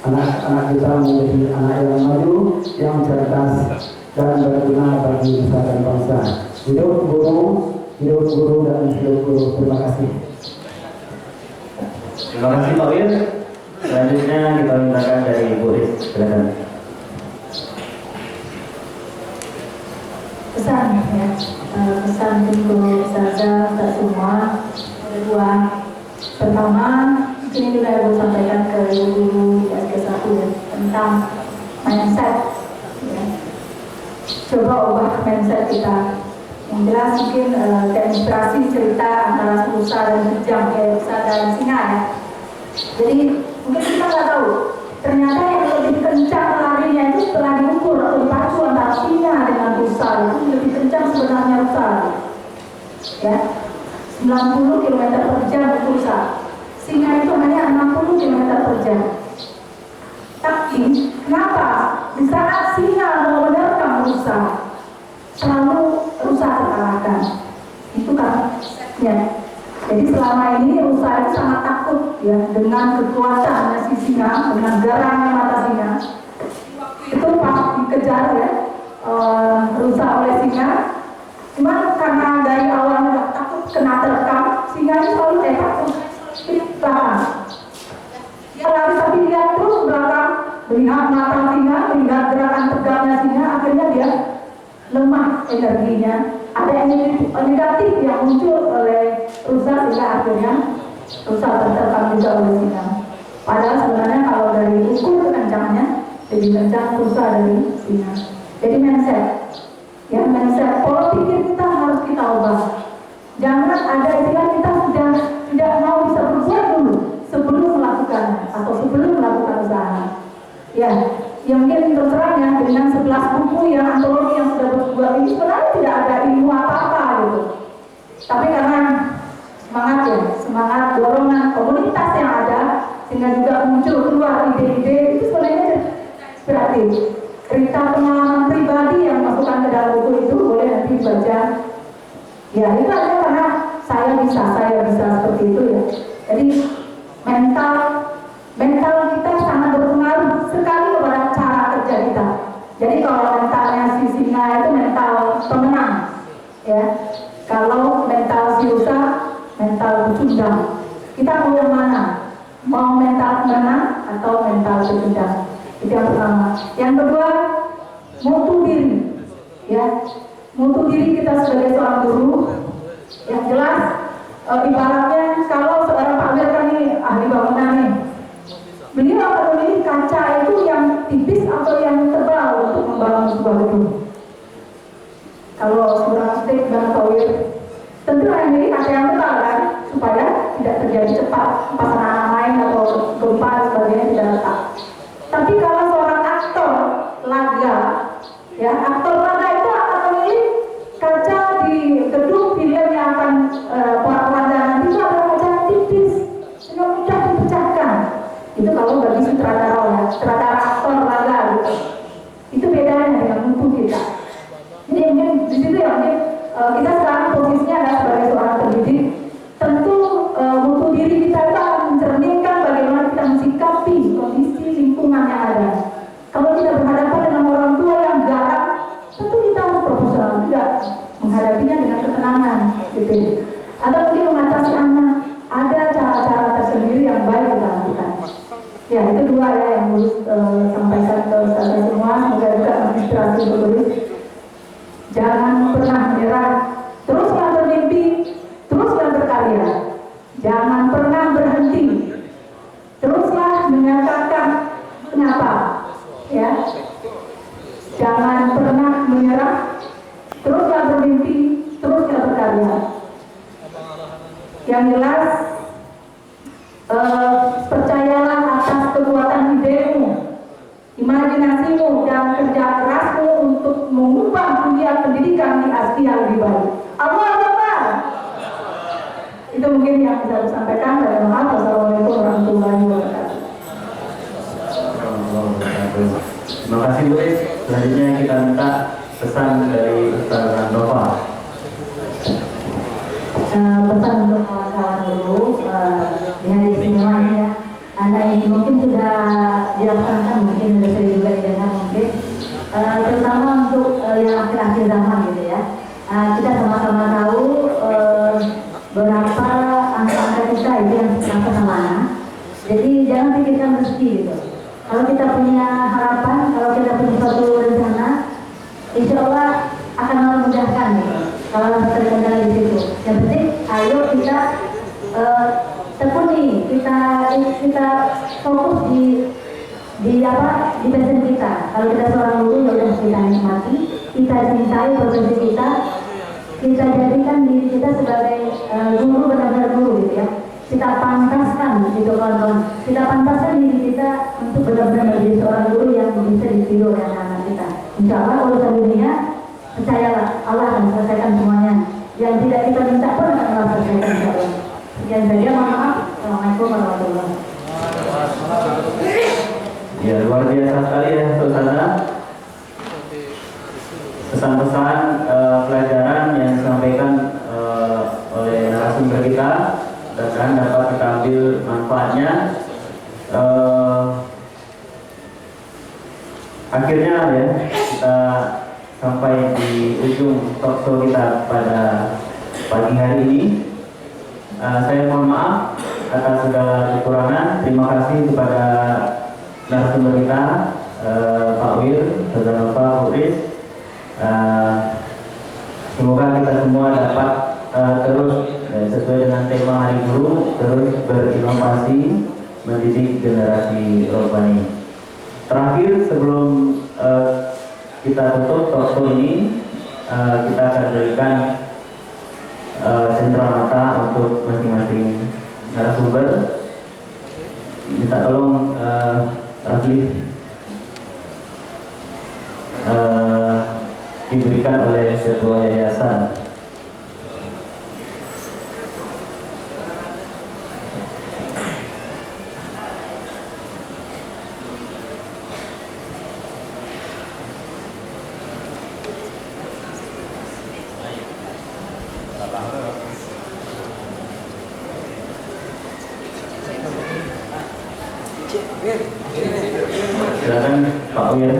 S3: anak-anak kita menjadi anak yang maju, yang cerdas dan berguna bagi nusa dan bangsa. Hidup guru dan hidup guru. Terima kasih.
S1: Terima kasih Pak Wir. Selanjutnya kita mintakan dari Bu Is, silakan.
S5: Pesan ya, pesan untuk ustazah kita semua ada dua. Pertama, ini juga saya sampaikan ke guru di SK1 ya, tentang mindset ya. Coba ubah mindset kita. Yang jelas mungkin terinspirasi cerita antara rusa dan kejam, kayak rusa dan singa ya. Jadi mungkin kita nggak tahu, ternyata yang lebih kencang larinya itu setelah diukur atau dipacu antara singa dengan rusa, itu lebih kencang sebenarnya rusa ya, 90 km per jam untuk rusa. Singa itu hanya 60 km per jam. Tapi kenapa di saat singa mau menerkam rusa, selalu rusa terkalahkan? Itu kan ya. Jadi selama ini rusa itu sangat takut ya dengan kekuatannya si singa, dengan garangnya mata singa. Itu pas dikejar ya rusa oleh singa. Cuman karena dari awalnya takut kena terkam, singa itu selalu takut belakang. Dia lari tapi dia terus belakang, melihat mata singa, melihat gerakan tegaknya singa, akhirnya dia lemah energinya. Ada energi negatif yang muncul oleh rusa sehingga akhirnya rusa terterkam juga oleh singa. Padahal sebenarnya kalau dari ukur kekencangannya lebih kencang rusa dari singa. Jadi mindset, ya mindset, pola pikir kita harus kita ubah. Jangan ada istilah kita sudah tidak mau bisa berbuat dulu sebelum melakukan atau sebelum melakukan usaha. Ya, yang mungkin terserah ya dengan 11 buku yang antologi yang sudah berbuat ini sebenarnya tidak ada ilmu apa-apa gitu. Tapi karena semangat ya, semangat dorongan komunitas yang ada sehingga juga muncul keluar ide-ide itu sebenarnya inspiratif. Cerita pengalaman pribadi yang masukkan ke dalam buku itu boleh nanti dibaca. Ya itu ada karena saya bisa seperti itu ya. Jadi mental kita sangat berpengaruh sekali kepada cara kerja kita. Jadi
S4: Ya, kalau mental si rusak, mental pecundang, kita mau yang mana? Mau mental menang atau mental pecundang? Itu yang pertama. Yang kedua, mutu diri. Ya, mutu diri kita sebagai seorang guru yang jelas. Ibaratnya kalau seorang Pak Amir kan ini ahli bangunan nih, beliau akan memilih kaca itu yang tipis atau yang tebal untuk membangun sebuah gedung. Kalau seorang arsitek dan tawir, tentu yang milih kaca yang tebal kan, supaya tidak terjadi cepat pasangan lain atau gempa dan sebagainya tidak retak. Tapi kalau seorang aktor laga, ya aktor laga itu akan memilih kaca di gedung film yang akan porak-poranda nanti itu adalah kaca tipis, yang mudah dipecahkan. Itu kalau bagi sutradara ya, sutradara aktor laga gitu. Itu bedanya dengan mutu kita. Jadi mungkin di situ ya mungkin kita sekarang posisinya adalah sebagai seorang pendidik. Tentu mutu diri kita itu akan mencerminkan bagaimana kita mensikapi kondisi lingkungan yang ada. Kalau kita berhadapan dengan orang tua yang garang, tentu kita harus profesional juga menghadapinya dengan ketenangan, gitu. Atau mungkin mengatasi anak, ada cara-cara tersendiri yang baik kita lakukan. Ya itu dua ya yang harus sampaikan ke ustazah semua, semoga juga administrasi bertulis. Jangan pernah menyerah, teruslah bermimpi, teruslah berkarya. Jangan pernah berhenti, teruslah menyatakan kenapa, ya. Jangan pernah menyerah, teruslah bermimpi, teruslah berkarya. Yang jelas, percayalah atas kekuatan idemu, imajinasimu, dan kerja kerasmu untuk mengubah dunia pendidikan di Asia yang lebih baik. Allahu Akbar. Itu mungkin yang bisa saya sampaikan. Wassalamualaikum warahmatullahi wabarakatuh.
S1: Terima kasih Bu. Selanjutnya kita minta pesan dari Ustaz Nova.
S5: Pesan untuk kawan-kawan dulu di hari istimewa ini ya. Anda ini mungkin sudah dilaksanakan, mungkin sudah sering juga didengar mungkin. Terutama untuk yang akhir-akhir zaman gitu ya. Kita sama-sama tahu berapa angka-angka kita itu yang sampai kemana. Jadi jangan pikirkan rezeki gitu. Kalau kita punya harapan, kalau kita punya suatu rencana, insya Allah akan memudahkan gitu. Kalau kita terkendala di situ. Yang penting, ayo kita tekuni, kita fokus di passion kita. Kalau kita seorang guru, ya udah kita nikmati, kita cintai profesi kita jadikan diri kita sebagai guru, benar-benar guru gitu ya. Kita pantaskan gitu kawan-kawan, kita pantaskan diri kita untuk benar-benar menjadi seorang guru yang bisa ditiru oleh anak-anak kita. Insya Allah urusan dunia, percayalah Allah akan selesaikan semuanya. Yang tidak kita minta pun akan Allah selesaikan insya Allah. Sekian saja, mohon maaf. Assalamualaikum warahmatullahi wabarakatuh.
S1: Ya, luar biasa sekali ya Ustazah. Pesan-pesan pelajaran yang disampaikan oleh narasumber kita, dan dapat kita ambil manfaatnya. Akhirnya ya kita sampai di ujung talk show kita pada pagi hari ini. Saya mohon maaf atas segala kekurangan. Terima kasih kepada narasumber kita, Pak Wir, Ustaz Nova, Uris. Semoga kita semua dapat terus sesuai dengan tema Hari Guru, terus berinovasi mendidik generasi robbani. Terakhir sebelum kita tutup talk show ini, kita akan berikan cendera mata untuk masing-masing narasumber. Minta tolong Rafli diberikan oleh ketua yayasan. Silakan Pak Wir.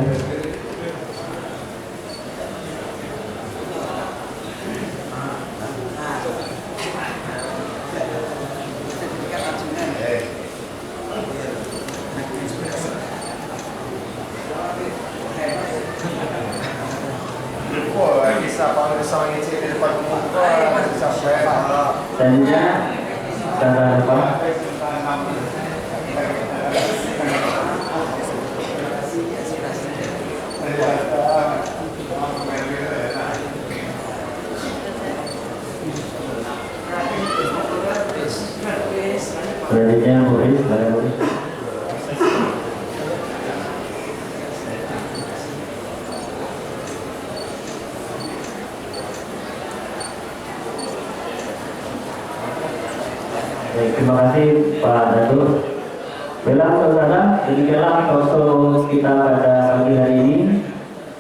S1: Selanjutnya kata apa? Selanjutnya Boris, silakan Boris. Baik, terima kasih Pak Datuk. Baiklah saudara, demikianlah klausul kita pada pagi hari ini.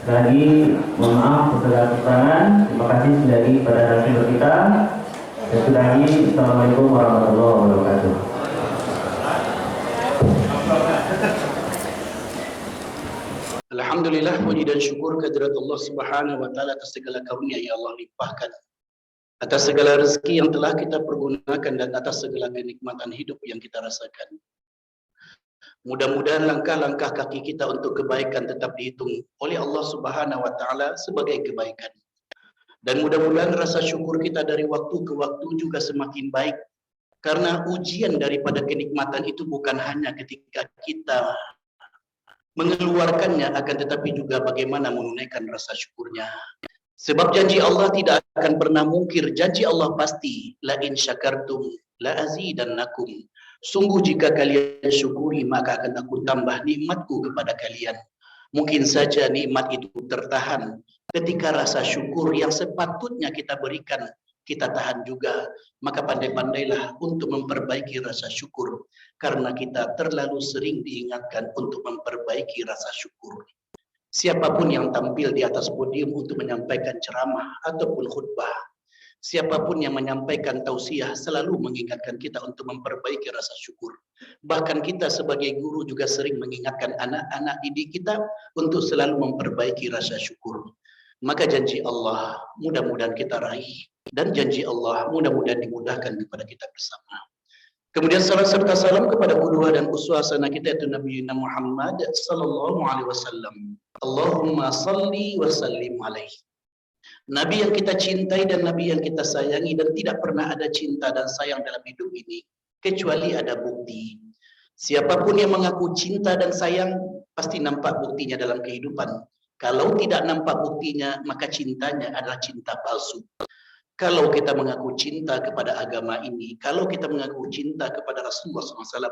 S1: Lagi mohon maaf segala kekurangan. Terima kasih sekali lagi pada narasumber kita. Dan lagi, Assalamualaikum warahmatullahi wabarakatuh.
S7: Alhamdulillah, puji dan syukur kehadirat Allah Subhanahu wa taala atas segala karunia yang Allah limpahkan, atas segala rezeki yang telah kita pergunakan, dan atas segala kenikmatan hidup yang kita rasakan. Mudah-mudahan langkah-langkah kaki kita untuk kebaikan tetap dihitung oleh Allah Subhanahu wa taala sebagai kebaikan. Dan mudah-mudahan rasa syukur kita dari waktu ke waktu juga semakin baik, karena ujian daripada kenikmatan itu bukan hanya ketika kita mengeluarkannya, akan tetapi juga bagaimana menunaikan rasa syukurnya. Sebab janji Allah tidak akan pernah mungkir, janji Allah pasti, la in syakartum la azidannakum. Sungguh jika kalian syukuri maka akan aku tambah nikmatku kepada kalian. Mungkin saja nikmat itu tertahan ketika rasa syukur yang sepatutnya kita berikan kita tahan juga. Maka pandai-pandailah untuk memperbaiki rasa syukur, karena kita terlalu sering diingatkan untuk memperbaiki rasa syukur. Siapapun yang tampil di atas podium untuk menyampaikan ceramah ataupun khutbah, siapapun yang menyampaikan tausiah selalu mengingatkan kita untuk memperbaiki rasa syukur. Bahkan kita sebagai guru juga sering mengingatkan anak-anak didik kita untuk selalu memperbaiki rasa syukur. Maka janji Allah mudah-mudahan kita raih, dan janji Allah mudah-mudahan dimudahkan kepada kita bersama. Kemudian salam serta salam kepada qudwah dan uswasana kita, yaitu Nabi Muhammad sallallahu alaihi wasallam. Allahumma salli wa sallim alaihi. Nabi yang kita cintai dan Nabi yang kita sayangi, dan tidak pernah ada cinta dan sayang dalam hidup ini kecuali ada bukti. Siapapun yang mengaku cinta dan sayang pasti nampak buktinya dalam kehidupan. Kalau tidak nampak buktinya, maka cintanya adalah cinta palsu. Kalau kita mengaku cinta kepada agama ini, kalau kita mengaku cinta kepada Rasulullah SAW,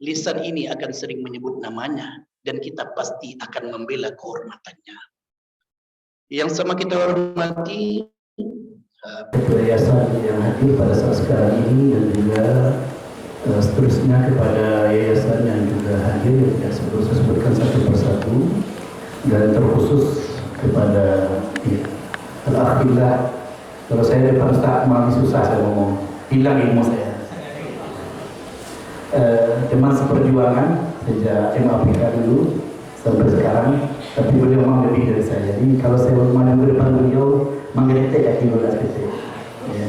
S7: lisan ini akan sering menyebut namanya, dan kita pasti akan membela kehormatannya. Yang sama kita hormati
S3: Ketua Yayasan yang hadir pada saat sekarang ini, dan juga seterusnya kepada yayasan yang juga hadir, yang saya sebutkan satu persatu, dan terkhusus kepada Al-Akhillah. Kalau saya depan Ustaz malah susah saya ngomong, hilang ilmu saya. Teman seperjuangan sejak MAPK dulu sampai sekarang, tapi beliau memang lebih dari saya. Jadi kalau saya maju ke depan beliau, menggetek kaki bola ketek. Ya.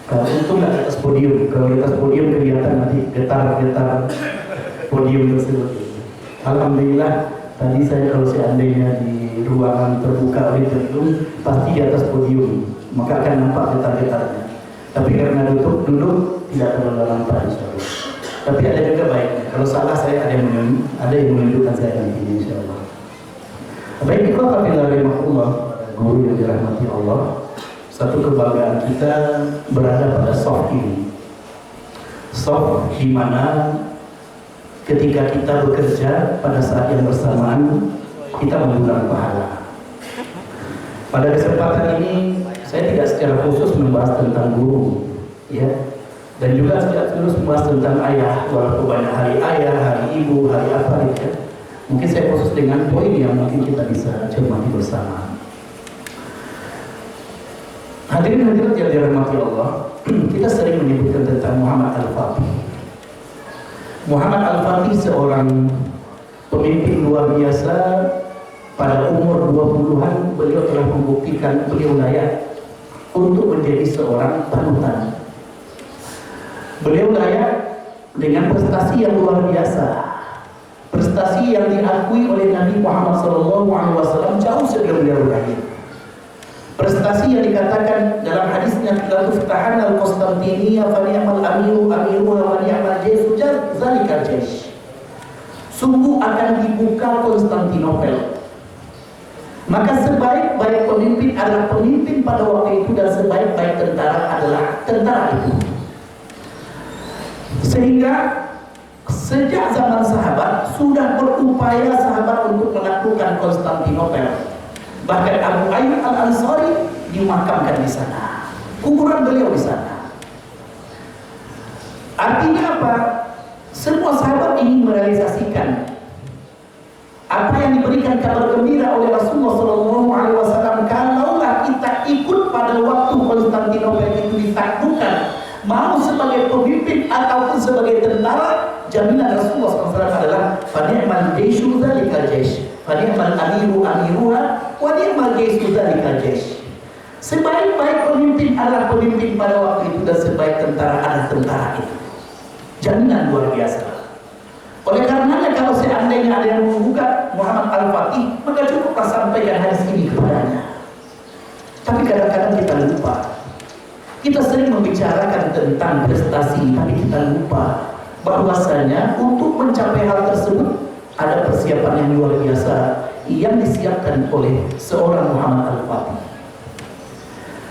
S3: Kalau itu nggak atas podium, kalau di atas podium kelihatan nanti getar-getar podium tersebut. Alhamdulillah, tadi saya kalau seandainya di ruangan terbuka auditorium, pasti di atas podium, maka akan nampak getar-getarnya. Tapi karena duduk tidak terlalu nampak, insyaallah. Tapi ada juga baiknya. Kalau salah saya ada yang menunjukkan saya nanti, insyaallah. Baik, ikhwatillahi rahimahullah, guru yang dirahmati Allah. Satu kebanggaan kita berada pada soft ini. Soft di mana ketika kita bekerja pada saat yang bersamaan kita menggunakan pahala. Pada kesempatan ini saya tidak secara khusus membahas tentang guru, ya, dan juga tidak terus membahas tentang ayah, walaupun banyak hari ayah, hari ibu, hari apa, ya. Mungkin saya khusus dengan poin yang mungkin kita bisa cermati bersama. Hadirin hadirat yang dirahmati Allah, kita sering menyebutkan tentang Muhammad Al-Fatih. Muhammad Al-Fatih seorang pemimpin luar biasa. Pada umur 20-an beliau telah membuktikan beliau layak untuk menjadi seorang panutan. Beliau layak dengan prestasi yang luar biasa, prestasi yang diakui oleh Nabi Muhammad SAW jauh sebelum beliau lahir. Prestasi yang dikatakan dalam hadisnya la tuftahanna al-Qustantiniya fa ni'mal amiru amiruha wa ni'mal jaysu zalikal jaysh. Sungguh akan dibuka Konstantinopel. Maka sebaik-baik pemimpin adalah pemimpin pada waktu itu, dan sebaik-baik tentara adalah tentara itu. Sehingga sejak zaman sahabat sudah berupaya sahabat untuk menaklukkan Konstantinopel. Bahkan Abu Ayyub Al-Ansari dimakamkan di sana. Kuburan beliau di sana. Artinya apa? Semua sahabat ingin merealisasikan apa yang diberikan kabar gembira oleh Rasulullah SAW. Kalaulah kita ikut pada waktu Konstantinopel itu ditaklukkan, mau sebagai pemimpin ataupun sebagai tentara, jaminan Rasulullah SAW adalah fani'mal jayshu dzalikal jaysh, fani'mal amiru amiruha wa ni'mal jaysu dzalikal jaysh. Sebaik-baik pemimpin adalah pemimpin pada waktu itu, dan sebaik tentara adalah tentara itu. Jaminan luar biasa. Oleh karenanya kalau seandainya ada yang menggugat Muhammad Al-Fatih, maka cukuplah sampaikan hadis ini kepadanya. Tapi kadang-kadang kita lupa. Kita sering membicarakan tentang prestasi, tapi kita lupa bahwasanya untuk mencapai hal tersebut ada persiapan yang luar biasa yang disiapkan oleh seorang Muhammad Al-Fatih.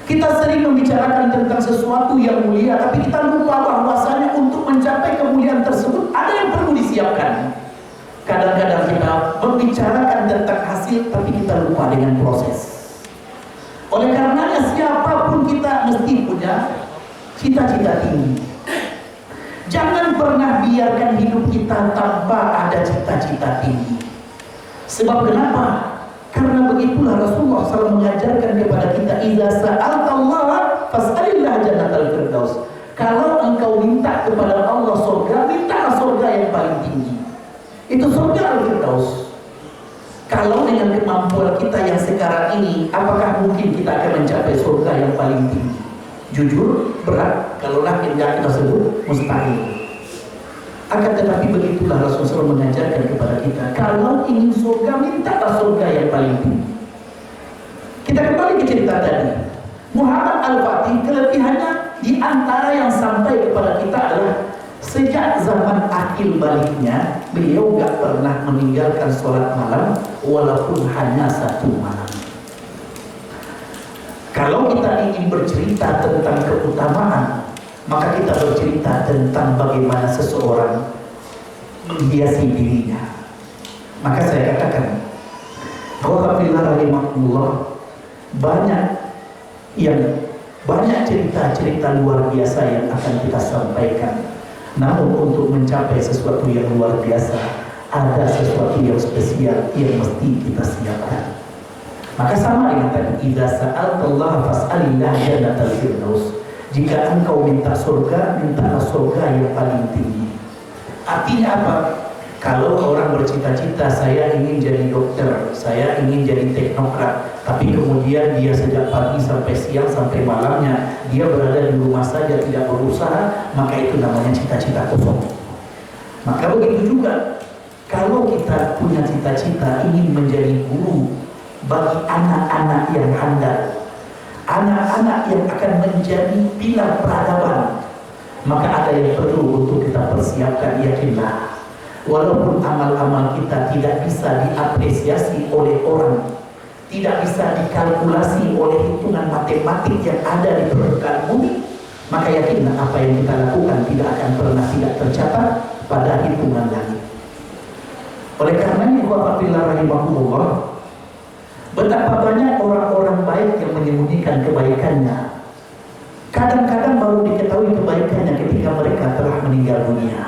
S3: Kita sering membicarakan tentang sesuatu yang mulia, tapi kita lupa bahwasanya untuk mencapai kemuliaan tersebut ada yang perlu disiapkan. Kadang-kadang kita membicarakan tentang hasil, tapi kita lupa dengan proses. Oleh karenanya siapapun kita mesti punya cita-cita tinggi. Jangan pernah biarkan hidup kita tanpa ada cita-cita tinggi. Sebab kenapa? Karena begitulah Rasulullah SAW mengajarkan kepada kita, idza sa'altallaha fas'alillah jannatal firdaus. Kalau engkau minta kepada Allah surga, mintalah surga yang paling tinggi. Itu surga al-firdaus. Kalau dengan kemampuan kita yang sekarang ini, apakah mungkin kita akan mencapai surga yang paling tinggi? Jujur, berat. Kalaulah kita sebut mustahil. Akan tetapi begitulah Rasulullah mengajarkan kepada kita, kalau ingin surga, mintalah surga yang paling tinggi. Kita kembali ke cerita tadi. Muhammad Al-Fatih, kelebihannya di antara yang sampai kepada kita adalah sejak zaman akil baliknya, beliau gak pernah meninggalkan sholat malam walaupun hanya satu malam. Kalau kita ingin bercerita tentang keutamaan, maka kita bercerita tentang bagaimana seseorang menghiasi dirinya. Maka saya katakan, Alhamdulillah rahimahullah, banyak cerita-cerita luar biasa yang akan kita sampaikan. Namun untuk mencapai sesuatu yang luar biasa, ada sesuatu yang spesial yang mesti kita siapkan. Maka sama dengan tadi, idza sa'altallaha fas'alillah jannatal firdaus. Jika engkau minta surga, mintalah surga yang paling tinggi. Artinya apa? Kalau orang bercita-cita, saya ingin jadi dokter, saya ingin jadi teknokrat, tapi kemudian dia sejak pagi sampai siang sampai malamnya dia berada di rumah saja, tidak berusaha, maka itu namanya cita-cita kosong. Maka begitu juga, kalau kita punya cita-cita ingin menjadi guru bagi anak-anak yang handal, anak-anak yang akan menjadi pilar peradaban, maka ada yang perlu untuk kita persiapkan. Yakinlah, walaupun amal-amal kita tidak bisa diapresiasi oleh orang, tidak bisa dikalkulasi oleh hitungan matematik yang ada di permukaan bumi, maka yakinlah apa yang kita lakukan tidak akan pernah tidak tercatat pada hitungan langit. Oleh karenanya, wafabillah rahimahullah, betapa banyak orang-orang baik yang menyembunyikan kebaikannya. Kadang-kadang baru diketahui kebaikannya ketika mereka telah meninggal dunia.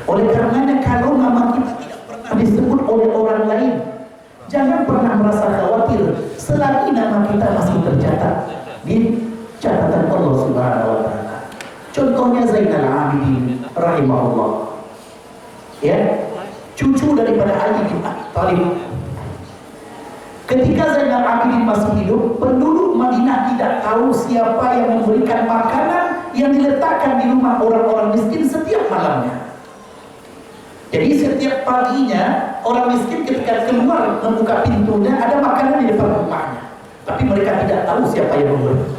S3: Oleh karenanya, kalau nama kita tidak pernah disebut oleh orang lain, jangan pernah merasa khawatir selagi nama kita masih tercatat di catatan Allah Subhanahu wa taala. Contohnya Zainal Abidin rahimahullah. Ya, cucu daripada Ali bin Abi Thalib. Ketika Zainal Abidin masih hidup, penduduk Madinah tidak tahu siapa yang memberikan makanan yang diletakkan di rumah orang-orang miskin setiap malamnya. Jadi setiap paginya orang miskin ketika keluar membuka pintunya ada makanan di depan rumahnya, tapi mereka tidak tahu siapa yang memberi.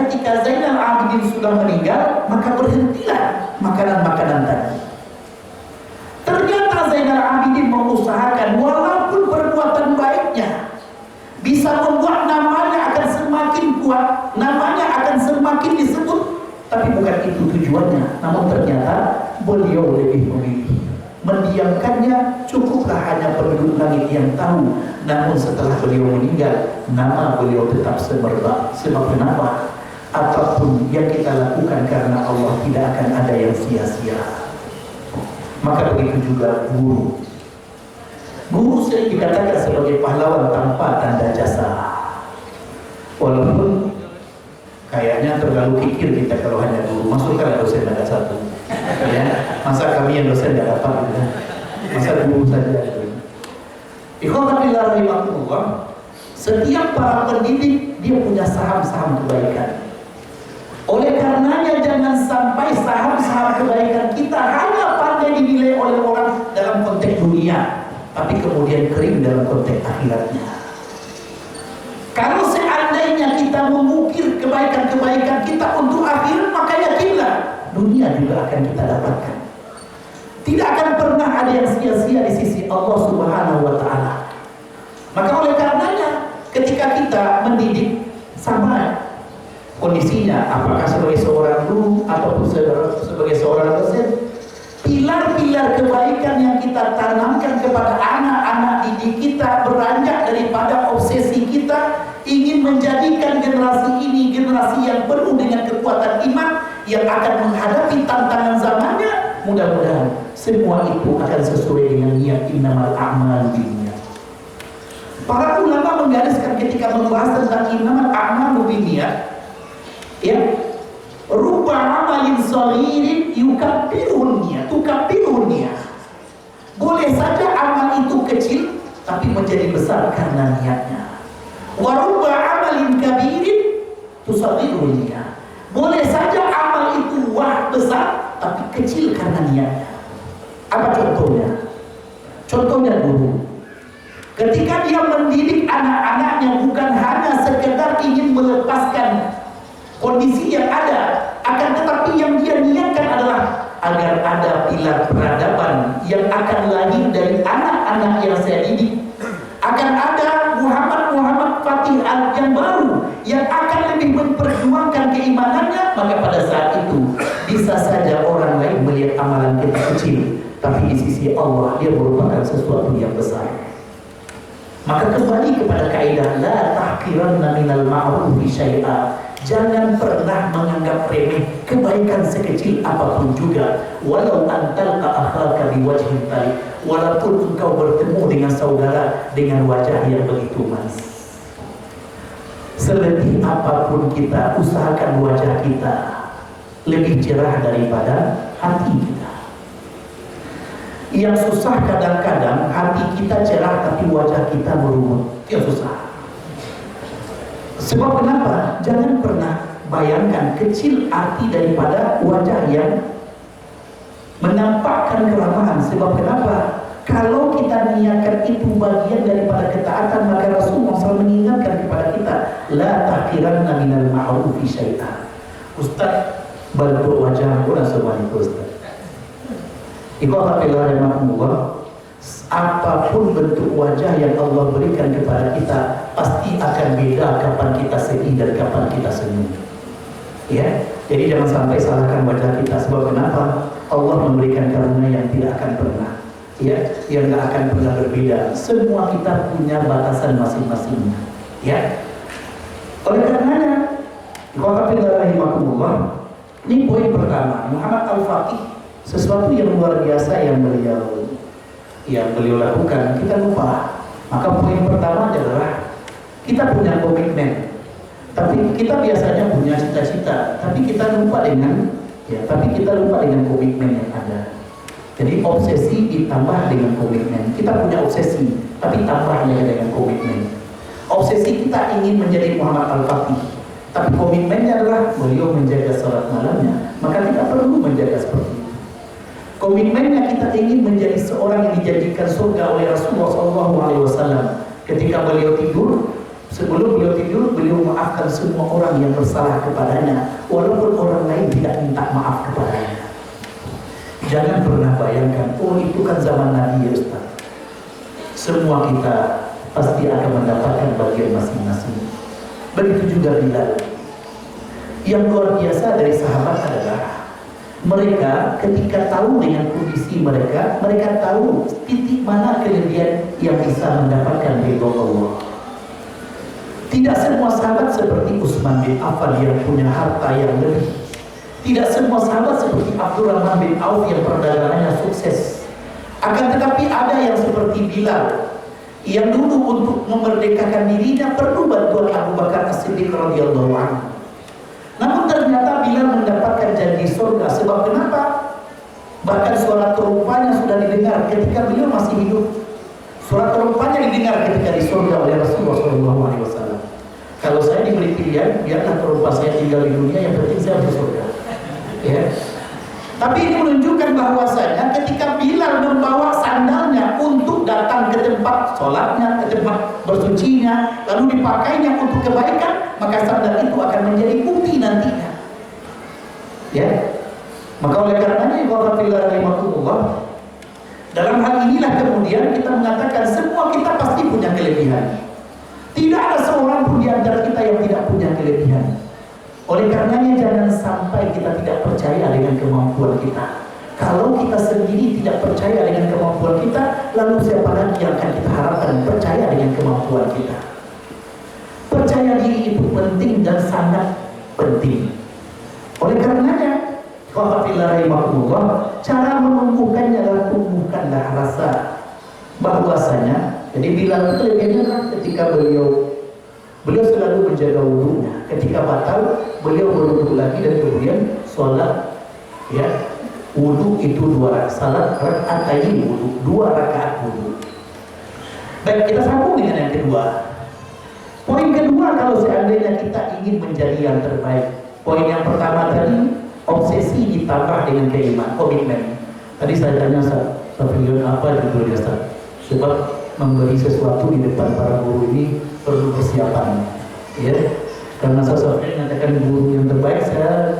S3: ketika Zainal Abidin sudah meninggal, maka berhentilah makanan-makanan tadi. Ternyata Zainal Abidin mengusahakan, walaupun perbuatan baiknya bisa membuat namanya akan semakin kuat, namanya akan semakin disebut, tapi bukan itu tujuannya. Namun ternyata beliau lebih memilih mendiamkannya, cukuplah hanya penduduk langit yang tahu. Namun setelah beliau meninggal, nama beliau tetap semerbak. Sebab kenapa? Apapun yang kita lakukan karena Allah, tidak akan ada yang sia-sia. Maka begitu juga guru. Guru sering dikatakan sebagai pahlawan tanpa tanda jasa. Walaupun kayaknya terlalu kikir kita kalau hanya guru. Masukkan dosen ada satu. Ya, masa kami yang dosen tidak dapat gitu. Masa guru saja gitu. Ikhwanabillah rahimakumullah. Setiap para pendidik dia punya saham-saham kebaikan. Oleh karenanya jangan sampai saham-saham kebaikan kita hanya pandai dinilai oleh orang dalam konteks dunia, tapi kemudian kering dalam konteks akhiratnya. Kalau seandainya kita mengukir kebaikan-kebaikan kita untuk akhirat, maka yakinlah dunia juga akan kita dapatkan. Tidak akan pernah ada yang sia-sia di sisi Allah Subhanahu wa Ta'ala. Maka oleh karenanya ketika kita mendidik, sama kondisinya, apakah sebagai seorang guru ataupun sebagai seorang dosen, pilar-pilar kebaikan yang kita tanamkan kepada anak-anak didik kita beranjak daripada obsesi kita ingin menjadikan generasi ini generasi yang penuh dengan kekuatan iman yang akan menghadapi tantangan zamannya. Mudah-mudahan semua itu akan sesuai dengan niat innamal a'malu binniyat. Para ulama menggariskan ketika membahas tentang innamal a'malu binniyat, ya, rubba amalin shaghirin tukabbiruhun niyah. Boleh saja amal itu kecil tapi menjadi besar karena niatnya. Wa rubba amalin kabirin tusaghiruhun niyah. Boleh saja amal itu besar tapi kecil karena niatnya. Apa contohnya? Contohnya guru. Ketika dia mendidik anak-anaknya bukan hanya sekedar ingin melepaskan kondisi yang ada, akan tetapi yang dia niatkan adalah agar ada pilar peradaban yang akan lahir dari anak-anak yang saya didik. Akan ada Muhammad Fatih yang baru yang akan lebih memperjuangkan keimanannya. Maka pada saat itu bisa saja orang lain melihat amalan kita kecil, tapi di sisi Allah dia merupakan sesuatu yang besar. Maka kembali kepada kaidah la tahqiranna minal ma'rufi syai'a. Jangan pernah menganggap remeh kebaikan sekecil apapun juga. Walau antalqa akhaka biwajhin talib, walaupun engkau bertemu dengan saudara dengan wajah yang begitu manis. Selebih apapun kita, usahakan wajah kita lebih cerah daripada hati kita. Yang susah kadang-kadang hati kita cerah tapi wajah kita merungut. Yang susah. Sebab kenapa? Jangan pernah bayangkan kecil arti daripada wajah yang menampakkan keramahan. Sebab kenapa? Kalau kita niatkan itu bagian daripada ketaatan, maka Rasulullah SAW mengingatkan kepada kita, la tahqiranna minal ma'rufi syai'an. Ustaz, bantu wajah pun semua itu Ustaz. Ikhwanabillah rahimakumullah. Apapun bentuk wajah yang Allah berikan kepada kita, pasti akan beda kapan kita sedih dan kapan kita senyum. Ya, jadi jangan sampai salahkan wajah kita. Sebab kenapa? Allah memberikan karunia yang tidak akan pernah, ya, yang tidak akan pernah berbeda. Semua kita punya batasan masing-masing. Ya. Oleh karenanya, ini poin pertama. Muhammad Al-Faqih, sesuatu yang luar biasa yang beliau lakukan, kita lupa. Maka poin pertama adalah kita punya komitmen, tapi kita biasanya punya cita-cita, tapi kita lupa dengan komitmen yang ada. Jadi obsesi ditambah dengan komitmen. Kita punya obsesi, tapi tambahnya dengan komitmen. Obsesi kita ingin menjadi Muhammad Al-Faqih, tapi komitmennya adalah beliau menjaga salat malamnya. Maka kita perlu menjaga seperti itu. Komitmennya kita ingin menjadi seorang yang dijanjikan surga oleh Rasulullah SAW. Ketika beliau tidur, sebelum beliau tidur, beliau memaafkan memaafkan semua orang yang bersalah kepadanya, walaupun orang lain tidak minta maaf kepadanya. Jangan pernah bayangkan, oh itu kan zaman Nabi ya Ustaz. Semua kita pasti akan mendapatkan bagian masing-masing. Begitu juga Bilal. Yang luar biasa dari sahabat adalah mereka ketika tahu dengan kondisi mereka tahu titik mana kelebihan yang bisa mendapatkan ridho Allah. Tidak semua sahabat seperti Utsman bin Affan yang punya harta yang lebih. Tidak semua sahabat seperti Abdurrahman bin Auf yang perdagangannya sukses. Akan tetapi ada yang seperti Bilal yang dulu untuk memerdekakan dirinya perlu bantuan Abu Bakar As-Siddiq radhiyallahu anhu. Namun ternyata Bilal mendapatkan janji surga. Sebab kenapa? Bahkan suara terumpanya sudah didengar ketika beliau masih hidup. Suara terumpanya didengar ketika di surga oleh Rasulullah SAW. Kalau saya diberi pilihan, biarlah terumpa saya tinggal di dunia, yang penting saya di surga. Ya. Tapi ini menunjukkan bahwasanya ketika Bilal membawa sandalnya untuk datang ke tempat sholatnya, ke tempat bersucinya, lalu dipakainya untuk kebaikan, maka sandal itu akan menjadi bukti nantinya. Ya, maka oleh karenanya dalam hal inilah kemudian kita mengatakan semua kita pasti punya kelebihan. Tidak ada seorang pun di antara kita yang tidak punya kelebihan. Oleh karenanya jangan sampai kita tidak percaya dengan kemampuan kita. Kalau kita sendiri tidak percaya dengan kemampuan kita, lalu siapa lagi yang akan kita harapkan percaya dengan kemampuan kita? Percaya diri itu penting dan sangat penting. Oleh karenanya, cara menumbuhkannya adalah tumbuhkanlah rasa bahwasanya. Jadi Bilal itu lebihnya ketika beliau selalu menjaga wudunya. Ketika batal, beliau berwudu lagi dan kemudian sholat. Ya, wudu itu 2 rakaat ini wudu, 2 rakaat wudu. Baik, kita sambung dengan yang kedua. Poin kedua, kalau seandainya kita ingin menjadi yang terbaik. Poin yang pertama tadi, obsesi ditambah dengan keimanan, komitmen. Tadi saya tanya Safiyun apa judulnya Ustaz? Sebab memberi sesuatu di depan para guru ini perlu persiapan, ya. Karena saya mengatakan guru yang terbaik, saya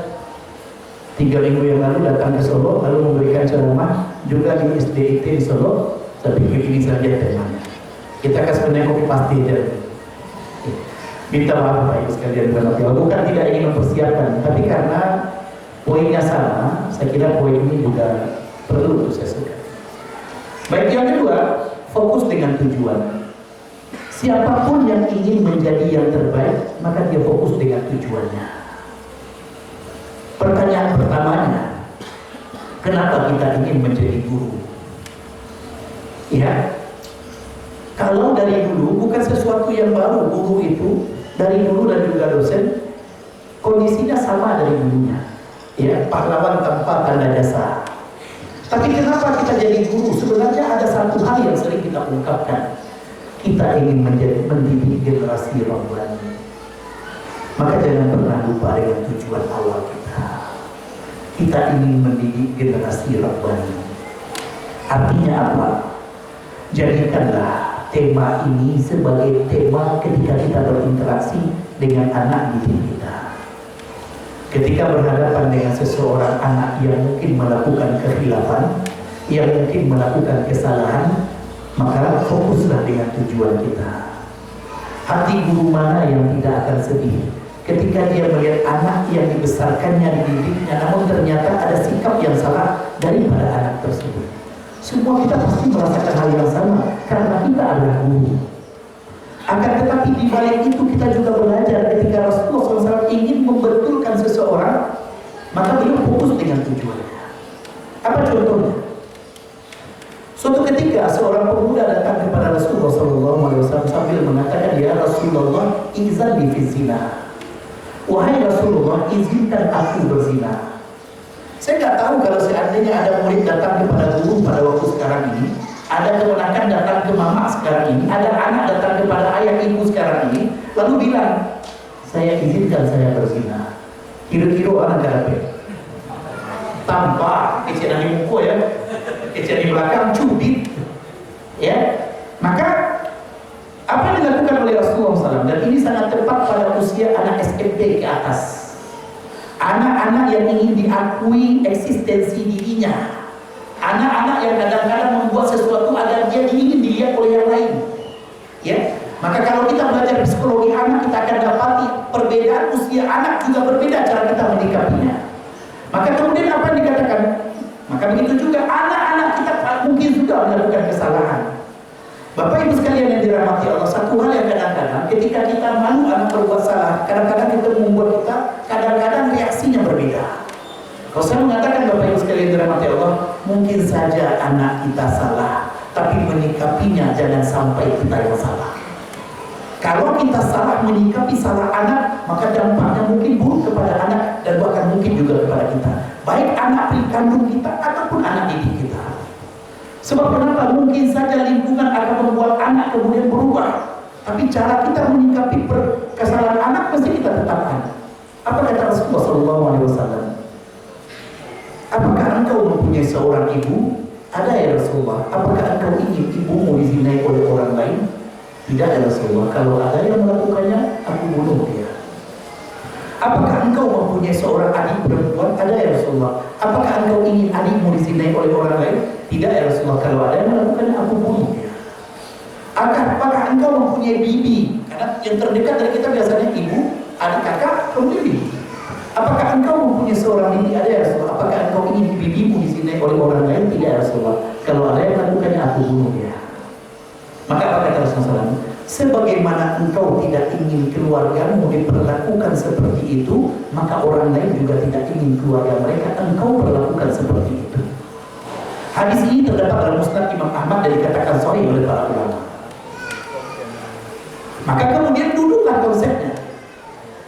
S3: 3 minggu yang lalu datang ke Solo, lalu memberikan ceramah juga di SDIT di Solo. Saya pikir ini saja temanya. Kita kasih penengok pasti aja. Minta maaf Bapak Ibu sekalian, bukan tidak ingin mempersiapkan, tapi karena poinnya sama, saya kira poin ini juga perlu untuk saya suka. Baik, yang kedua, fokus dengan tujuan. Siapapun yang ingin menjadi yang terbaik, maka dia fokus dengan tujuannya. Pertanyaan pertamanya, kenapa kita ingin menjadi guru? Ya, kalau dari dulu bukan sesuatu yang baru. Guru itu dari dulu dan juga dosen kondisinya sama dari dulunya. Ya, pahlawan tanpa tanda jasa. Tapi kenapa kita jadi guru? Sebenarnya ada satu hal yang sering kita ungkapkan. Kita ingin mendidik generasi Rabbani. Maka jangan pernah lupa dengan tujuan awal kita. Kita ingin mendidik generasi Rabbani. Artinya apa? Jadikanlah tema ini sebagai tema ketika kita berinteraksi dengan anak didik kita. Ketika berhadapan dengan seseorang anak yang mungkin melakukan kekhilafan, yang mungkin melakukan kesalahan, maka fokuslah dengan tujuan kita. Hati guru mana yang tidak akan sedih ketika dia melihat anak yang dibesarkannya, dididiknya, namun ternyata ada sikap yang salah daripada anak tersebut. Semua kita pasti merasakan hal yang sama karena kita adalah guru. Akan tetapi di balik itu kita juga belajar ketika Rasulullah SAW ingin membetulkan seseorang, maka beliau fokus dengan tujuannya. Apa contohnya? Suatu ketika seorang pemuda datang kepada Rasulullah SAW sambil mengatakan, ya Rasulullah, izan fi zina. Wahai Rasulullah, izinkan aku berzina. Saya nggak tahu kalau seandainya ada murid datang kepada guru pada waktu sekarang ini, ada keponakan datang ke mama sekarang ini, ada anak datang kepada ayah ibu sekarang ini, lalu bilang, saya izinkan saya berzina. Kira-kira anak apa? Tanpa kecilan di muka ya, kecilan di belakang, cubit, ya. Maka apa yang dilakukan oleh Rasulullah SAW, dan ini sangat tepat pada usia anak SMP ke atas. Anak-anak yang ingin diakui eksistensi dirinya. Anak-anak yang kadang-kadang membuat sesuatu agar dia ingin dilihat oleh yang lain. Ya, maka kalau kita belajar psikologi anak, kita akan dapati perbedaan usia anak juga berbeda cara kita menyikapinya. Maka kemudian apa yang dikatakan? Maka begitu juga anak-anak kita mungkin sudah melakukan kesalahan. Bapak Ibu sekalian yang dirahmati Allah, satu hal yang kadang-kadang ketika kita malu anak berbuat salah, kadang-kadang itu membuat kita kadang-kadang reaksinya berbeda. Kalau saya mengatakan Bapak Ibu sekalian yang dirahmati Allah, mungkin saja anak kita salah, tapi menyikapinya jangan sampai kita yang salah. Kalau kita salah menyikapi salah anak, maka dampaknya mungkin buruk kepada anak dan bahkan mungkin juga kepada kita, baik anak kandung kita ataupun anak didik kita. Sebab kenapa? Mungkin saja lingkungan akan membuat anak kemudian berubah, tapi cara kita menyikapi kesalahan anak mesti kita tetapkan. Apa kata Rasulullah SAW? Apakah engkau mempunyai seorang ibu? Ada ya Rasulullah. Apakah engkau ingin ibumu dizinai oleh orang lain? Tidak ya Rasulullah. Kalau ada yang melakukannya, aku bunuh dia. Apakah engkau mempunyai seorang adik perempuan? Ada ya Rasulullah. Apakah engkau ingin adikmu dizinai oleh orang lain? Tidak ya Rasulullah. Kalau ada yang melakukannya, aku bunuh dia. Apakah engkau mempunyai bibi? Karena yang terdekat dari kita biasanya ibu, adik, kakak, kemudian bibi. Apakah engkau mempunyai seorang bibi? Ada ya Rasulullah. Apakah engkau ingin bibimu dizinai oleh orang lain? Tidak ya Rasulullah. Kalau ada yang melakukannya, aku bunuh dia. Maka apa kata Rasulullah SAW? Sebagaimana engkau tidak ingin keluargamu diperlakukan seperti itu, maka orang lain juga tidak ingin keluarga mereka engkau perlakukan seperti itu. Hadis ini terdapat dalam Musnad Imam Ahmad dan dikatakan sahih oleh para ulama. Maka kemudian duduklah konsepnya.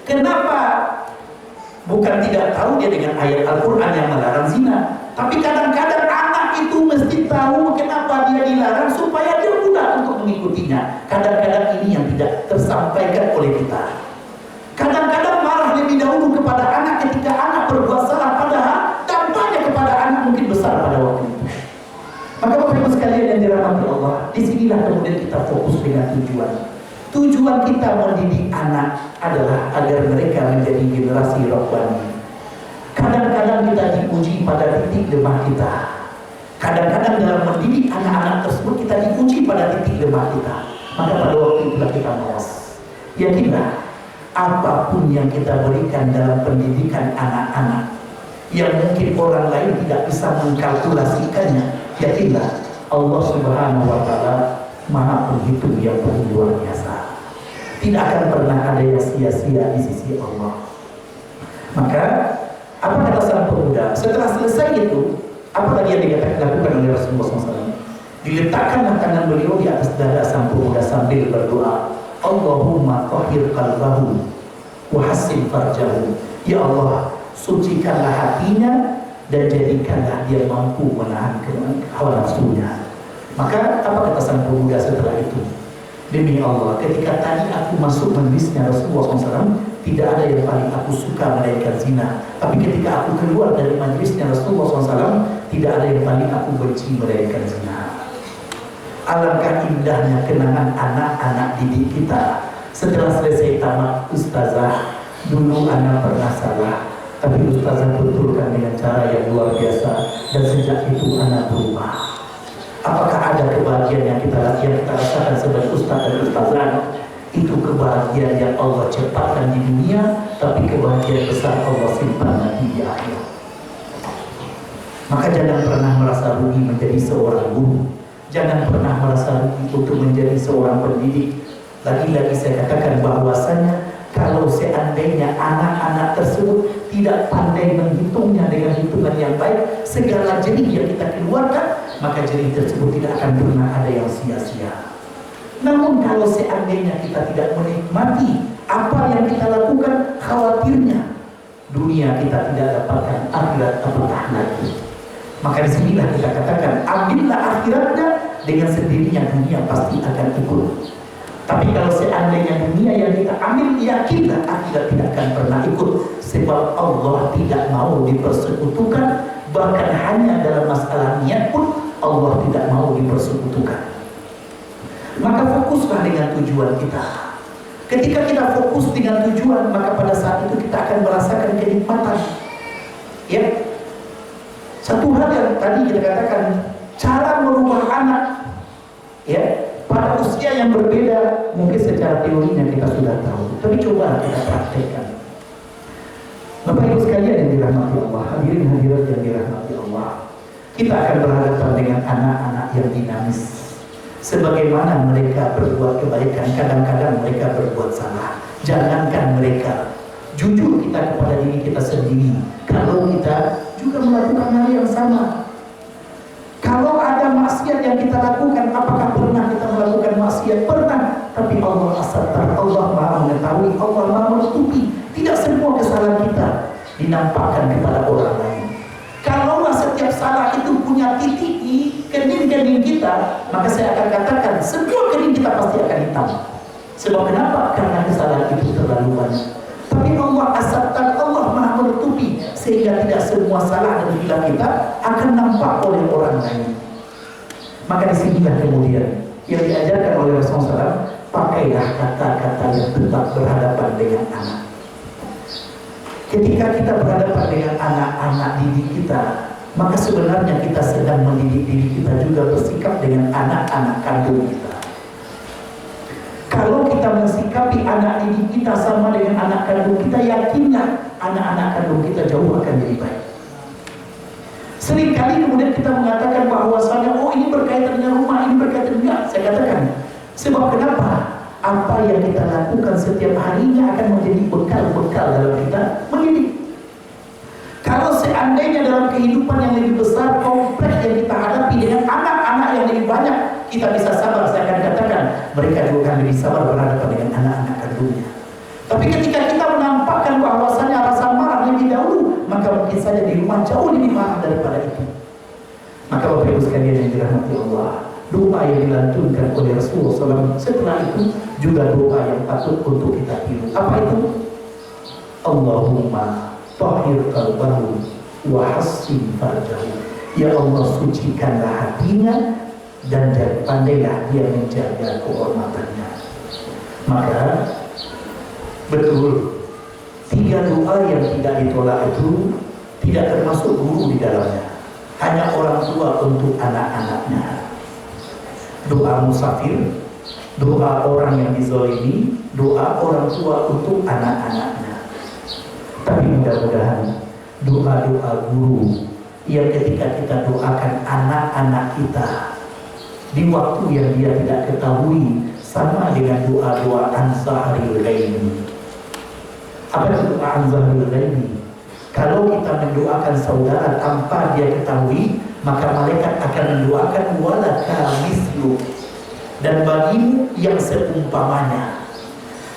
S3: Kenapa bukan tidak tahu dia dengan ayat Al-Quran yang melarang zina, tapi kadang-kadang anak itu mesti tahu kenapa dia dilarang supaya dia mudah untuk mengikutinya. Kadang-kadang ini yang tidak tersampaikan oleh kita. Kadang-kadang marah lebih dahulu kepada anak ketika anak berbuat salah, padahal dampaknya kepada anak mungkin besar pada waktu itu. Maka Bapak Ibu sekalian yang dirahmati Allah, disinilah kemudian kita fokus dengan tujuan. Tujuan kita mendidik anak adalah agar mereka menjadi generasi rohani. Kadang-kadang kita diuji pada titik lemah kita. Kadang-kadang dalam mendidik anak-anak tersebut kita diuji pada titik lemah kita. Maka pada waktu itulah kita mawas. Yakinlah, apapun yang kita berikan dalam pendidikan anak-anak yang mungkin orang lain tidak bisa mengkalkulasikannya, yakinlah Allah Subhanahu wa Ta'ala Maha Penghitung yang paling luar biasa. Tidak akan pernah ada yang sia-sia di sisi Allah. Maka apa kata sang pemuda? Setelah selesai itu, apa lagi yang dilakukan oleh Rasulullah SAW? Diletakkanlah tangan beliau di atas dada sang pemuda sambil berdoa, Allahumma tahhir qalbahu wa hassin farjahu. Ya Allah, sucikanlah hatinya dan jadikanlah dia mampu menahan hawa nafsunya. Maka apa kata sang pemuda setelah itu? Demi Allah, ketika tadi aku masuk majlisnya Rasulullah SAW, tidak ada yang paling aku suka melainkan zina. Tapi ketika aku keluar dari majlisnya Rasulullah SAW, tidak ada yang paling aku benci melainkan zina. Alangkah indahnya kenangan anak-anak didik kita. Setelah selesai tamat, Ustazah, dulu anak pernah salah, tapi Ustazah betulkan dengan cara yang luar biasa, dan sejak itu anak berubah. Apakah ada kebahagiaan yang kita rasakan sebagai ustaz dan ustazah? Itu kebahagiaan yang Allah cepatkan di dunia, tapi kebahagiaan besar Allah simpan nanti di akhirat. Maka jangan pernah merasa rugi menjadi seorang guru. Jangan pernah merasa rugi untuk menjadi seorang pendidik. Lagi-lagi saya katakan bahwasanya kalau seandainya anak-anak tersebut tidak pandai menghitungnya dengan hitungan yang baik, segala jerih yang kita keluarkan, maka jerih tersebut tidak akan pernah ada yang sia-sia. Namun kalau seandainya kita tidak menikmati apa yang kita lakukan, khawatirnya dunia kita tidak dapatkan, akhirat apakah lagi. Maka disinilah kita katakan, ambillah akhiratnya, dengan sendirinya dunia pasti akan ikut. Tapi kalau seandainya dunia yang kita ambil, yakinlah akhirat tidak akan pernah ikut. Sebab Allah tidak mau dipersekutukan, bahkan hanya dalam masalah niat pun Allah tidak mau dipersekutukan. Maka fokuslah dengan tujuan kita. Ketika kita fokus dengan tujuan, maka pada saat itu kita akan merasakan kenikmatan. Ya, satu hal yang tadi kita katakan, cara merubah anak, ya, pada usia yang berbeda, mungkin secara teorinya kita sudah tahu, tapi coba kita praktekkan. Bapak Ibu sekalian yang dirahmati Allah, hadirin hadirat yang dirahmati Allah, kita akan berhadapan dengan anak-anak yang dinamis. Sebagaimana mereka berbuat kebaikan, kadang-kadang mereka berbuat salah. Jangankan mereka, jujur kita kepada diri kita sendiri. Kalau kita juga melakukan hal yang sama, kalau ada maksiat yang kita lakukan, apakah pernah kita melakukan maksiat? Pernah. Tapi Allah as-sattar, Allah Maha mengetahui, Allah Maha menutupi. Tidak semua kesalahan kita dinampakkan kepada orang lain. Kalau setiap salah itu punya titik di kening-kening kita, maka saya akan katakan semua kening kita pasti akan hitam. Sebab kenapa? Karena kesalahan itu terlalu banyak. Tapi Allah as-sattar, Allah Maha menutupi, sehingga tidak semua salah dan hilang kita akan nampak oleh orang lain. Maka disinilah kemudian yang diajarkan oleh Rasulullah SAW, pakailah kata-kata yang tetap berhadapan dengan anak. Ketika kita berhadapan dengan anak-anak didik kita, maka sebenarnya kita sedang mendidik diri kita juga bersikap dengan anak-anak kandung kita. Kalau kita mensikapi anak didik kita sama dengan anak kandung kita, yakinlah anak-anak kandung kita jauh akan lebih baik. Seringkali kemudian kita mengatakan bahwasanya, oh ini berkaitan dengan rumah, ini berkaitan dengan, saya katakan, sebab kenapa? Apa yang kita lakukan setiap harinya akan menjadi bekal-bekal dalam kita mendidik. Kalau seandainya dalam kehidupan yang lebih besar, kompleks yang kita hadapi dengan anak-anak yang lebih banyak, kita bisa sabar, saya akan katakan mereka juga akan lebih sabar berhadapan dengan anak-anak kandungnya. Tapi ketika kita menampakkan bahwasannya rasa marah lebih dahulu, maka mungkin saja di rumah jauh lebih marah daripada itu. Maka Bapak Ibu sekalian yang dirahmati Allah, doa yang dilantunkan oleh Rasulullah SAW setelah itu juga doa yang patut untuk kita tiru. Apa itu? Allahumma tahhir qalbahu wa hassin farjahu. Ya Allah, sucikanlah hatinya dan pandailah dia menjaga kehormatannya. Maka betul, 3 doa yang tidak ditolak itu tidak termasuk guru di dalamnya, hanya orang tua untuk anak-anaknya. Doa musafir, doa orang yang dizalimi, doa orang tua untuk anak-anaknya. Tapi mudah-mudahan doa-doa guru yang ketika kita doakan anak-anak kita di waktu yang dia tidak ketahui, sama dengan doa-doa an-zahril ghaib. Apa itu doa an-zahril ghaib? Kalau kita mendoakan saudara tanpa dia ketahui, maka malaikat akan mendoakan walaka mislu, dan bagimu yang seumpamanya.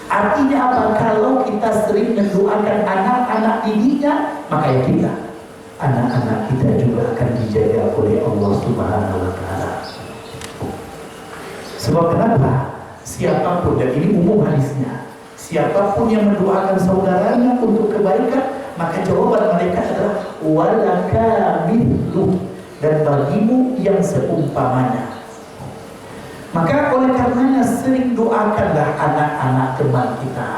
S3: Artinya apa? Kalau kita sering mendoakan anak-anak didiknya, maka yakinlah anak-anak kita juga akan dijaga oleh Allah Subhanahu wa Ta'ala. Sebab kenapa? Siapapun, dan ini umum hadisnya, siapapun yang mendoakan saudaranya untuk kebaikan, maka jawaban mereka adalah walaka mithlu, dan bagimu yang seumpamanya. Maka oleh karenanya sering doakanlah anak-anak teman kita,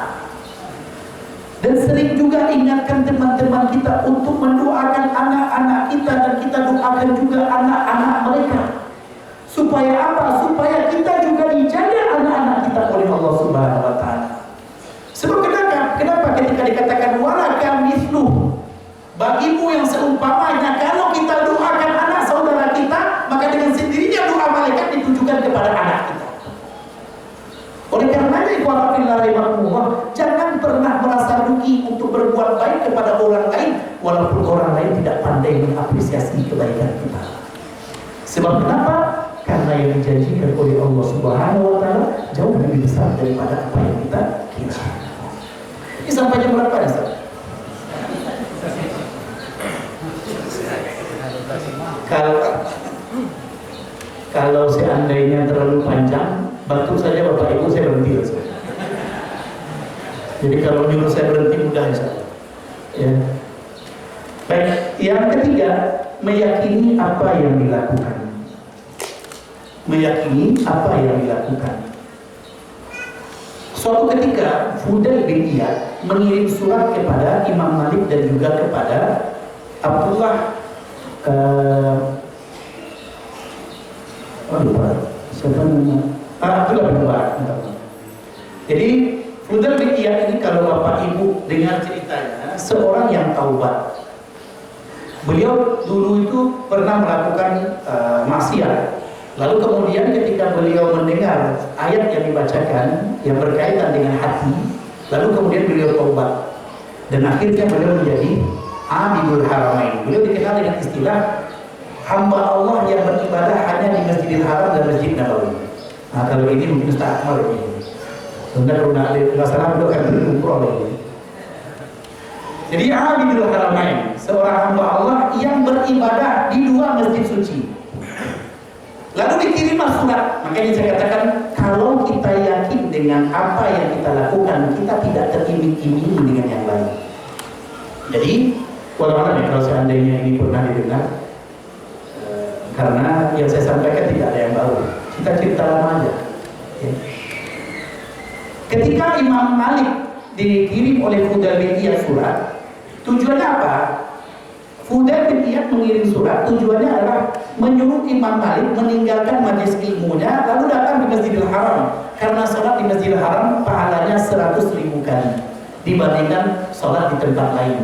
S3: dan sering juga ingatkan teman-teman kita untuk mendoakan anak-anak kita, dan kita doakan juga anak-anak mereka. Supaya apa? Supaya kita juga dijaga anak-anak kita oleh Allah Subhanahu wa Ta'ala. Sebab kenapa ketika dikatakan walaka mithlu, bagimu yang seumpamanya, kalau kita doakan anak saudara kita, maka dengan sendirinya doa malaikat ditujukan kepada anak kita. Oleh karenanya jangan pernah merasa rugi untuk berbuat baik kepada orang lain, walaupun orang lain tidak pandai mengapresiasi kebaikan kita. Sebab kenapa? Karena yang dijanjikan oleh Allah Subhanahu wa Ta'ala jauh lebih besar daripada apa yang kita kira. Ini sampai jam berapa ya, Ustaz? Kalau seandainya terlalu panjang, bantu saja Bapak Ibu, saya berhenti. Jadi kalau nyuruh saya berhenti mudah ya. Baik, yang ketiga, meyakini apa yang dilakukan. Meyakini apa yang dilakukan. Suatu ketika Fudail bin Iyad mengirim surat kepada Imam Malik dan juga kepada Abdullah Abdullah bin Mubarak. Jadi Fudail bin Iyad ini kalau Bapak Ibu dengar ceritanya, seorang yang taubat. Beliau dulu itu pernah melakukan maksiat. Lalu kemudian ketika beliau mendengar ayat yang dibacakan yang berkaitan dengan hati, lalu kemudian beliau taubat dan akhirnya beliau menjadi Abidul Haramain. Beliau dikenal dengan istilah hamba Allah yang beribadah hanya di Masjidil Haram dan Masjid Nabawi. Nah kalau ini mungkin Ustaz Akmal ini. Sebenarnya kalau nggak salah beliau akan berkumpul lagi. Jadi Abidul Haramain, seorang hamba Allah yang beribadah di dua masjid suci. Lalu dikirimlah surat. Makanya saya katakan kalau kita yakin dengan apa yang kita lakukan, kita tidak teriming-imingi dengan yang lain. Jadi walau ya kalau seandainya ini pernah didengar, karena yang saya sampaikan tidak ada yang baru. Kita cerita lama aja. Ya. Ketika Imam Malik dikirim oleh Fudail bin Iyad surat, tujuannya apa? Fudail bin Iyad mengirim surat, tujuannya adalah menyuruh Imam Malik meninggalkan majelis ilmunya lalu datang di Masjidil Haram, karena sholat di Masjidil Haram pahalanya 100.000 kali dibandingkan sholat di tempat lain.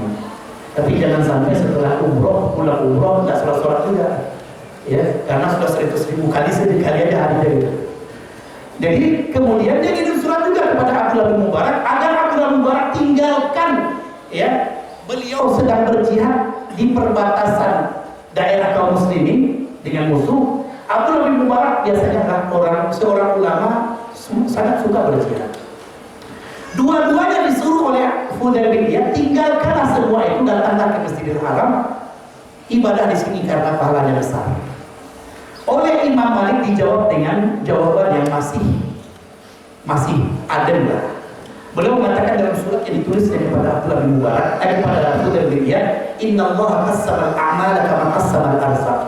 S3: Tapi jangan sampai setelah umroh, pulang umroh nggak sholat juga, ya, karena sudah 100.000 kali sekali aja hari itu. Jadi kemudian dia kirim surat juga kepada Abdullah bin Mubarak agar Abdullah bin Mubarak tinggalkan, ya, beliau sedang berjihad di perbatasan daerah kaum muslimin dengan musuh. Abdullah bin Mubarak biasanya adalah seorang ulama sangat suka berjihad. Dua-duanya disuruh oleh Fudail bin Iyad, tinggalkanlah semua itu, datanglah ke Masjidil Haram, ibadah di sini karena pahalanya besar. Oleh Imam Malik dijawab dengan jawaban yang masih adem lah. Beliau mengatakan dalam surat yang ditulis kepada Abdullah bin Mubarak, kepada Fudail bin Iyad, Innallaha qassama al-a'mala kama qassama al-arzaq.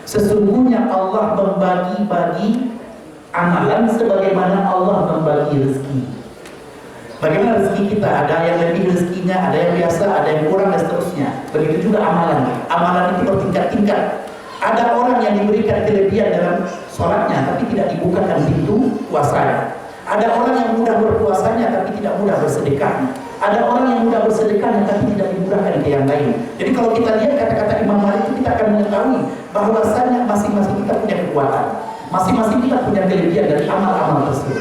S3: Sesungguhnya Allah membagi-bagi amalan sebagaimana Allah membagi rezeki. Bagaimana rezeki kita? Ada yang lebih rezekinya, ada yang biasa, ada yang kurang dan seterusnya. Begitu juga amalan. Amalan itu bertingkat-tingkat. Ada orang yang diberikan kelebihan dalam sholatnya, tapi tidak dibukakan pintu puasanya. Ada orang yang mudah berpuasanya, tapi tidak mudah bersedekahnya. Ada orang yang mudah bersedekahnya, tapi tidak dimudahkan ke yang lain. Jadi kalau kita lihat kata-kata Imam Malik itu, kita akan mengetahui bahwasanya masing-masing kita punya kekuatan, masing-masing kita punya kelebihan dari amal-amal tersebut.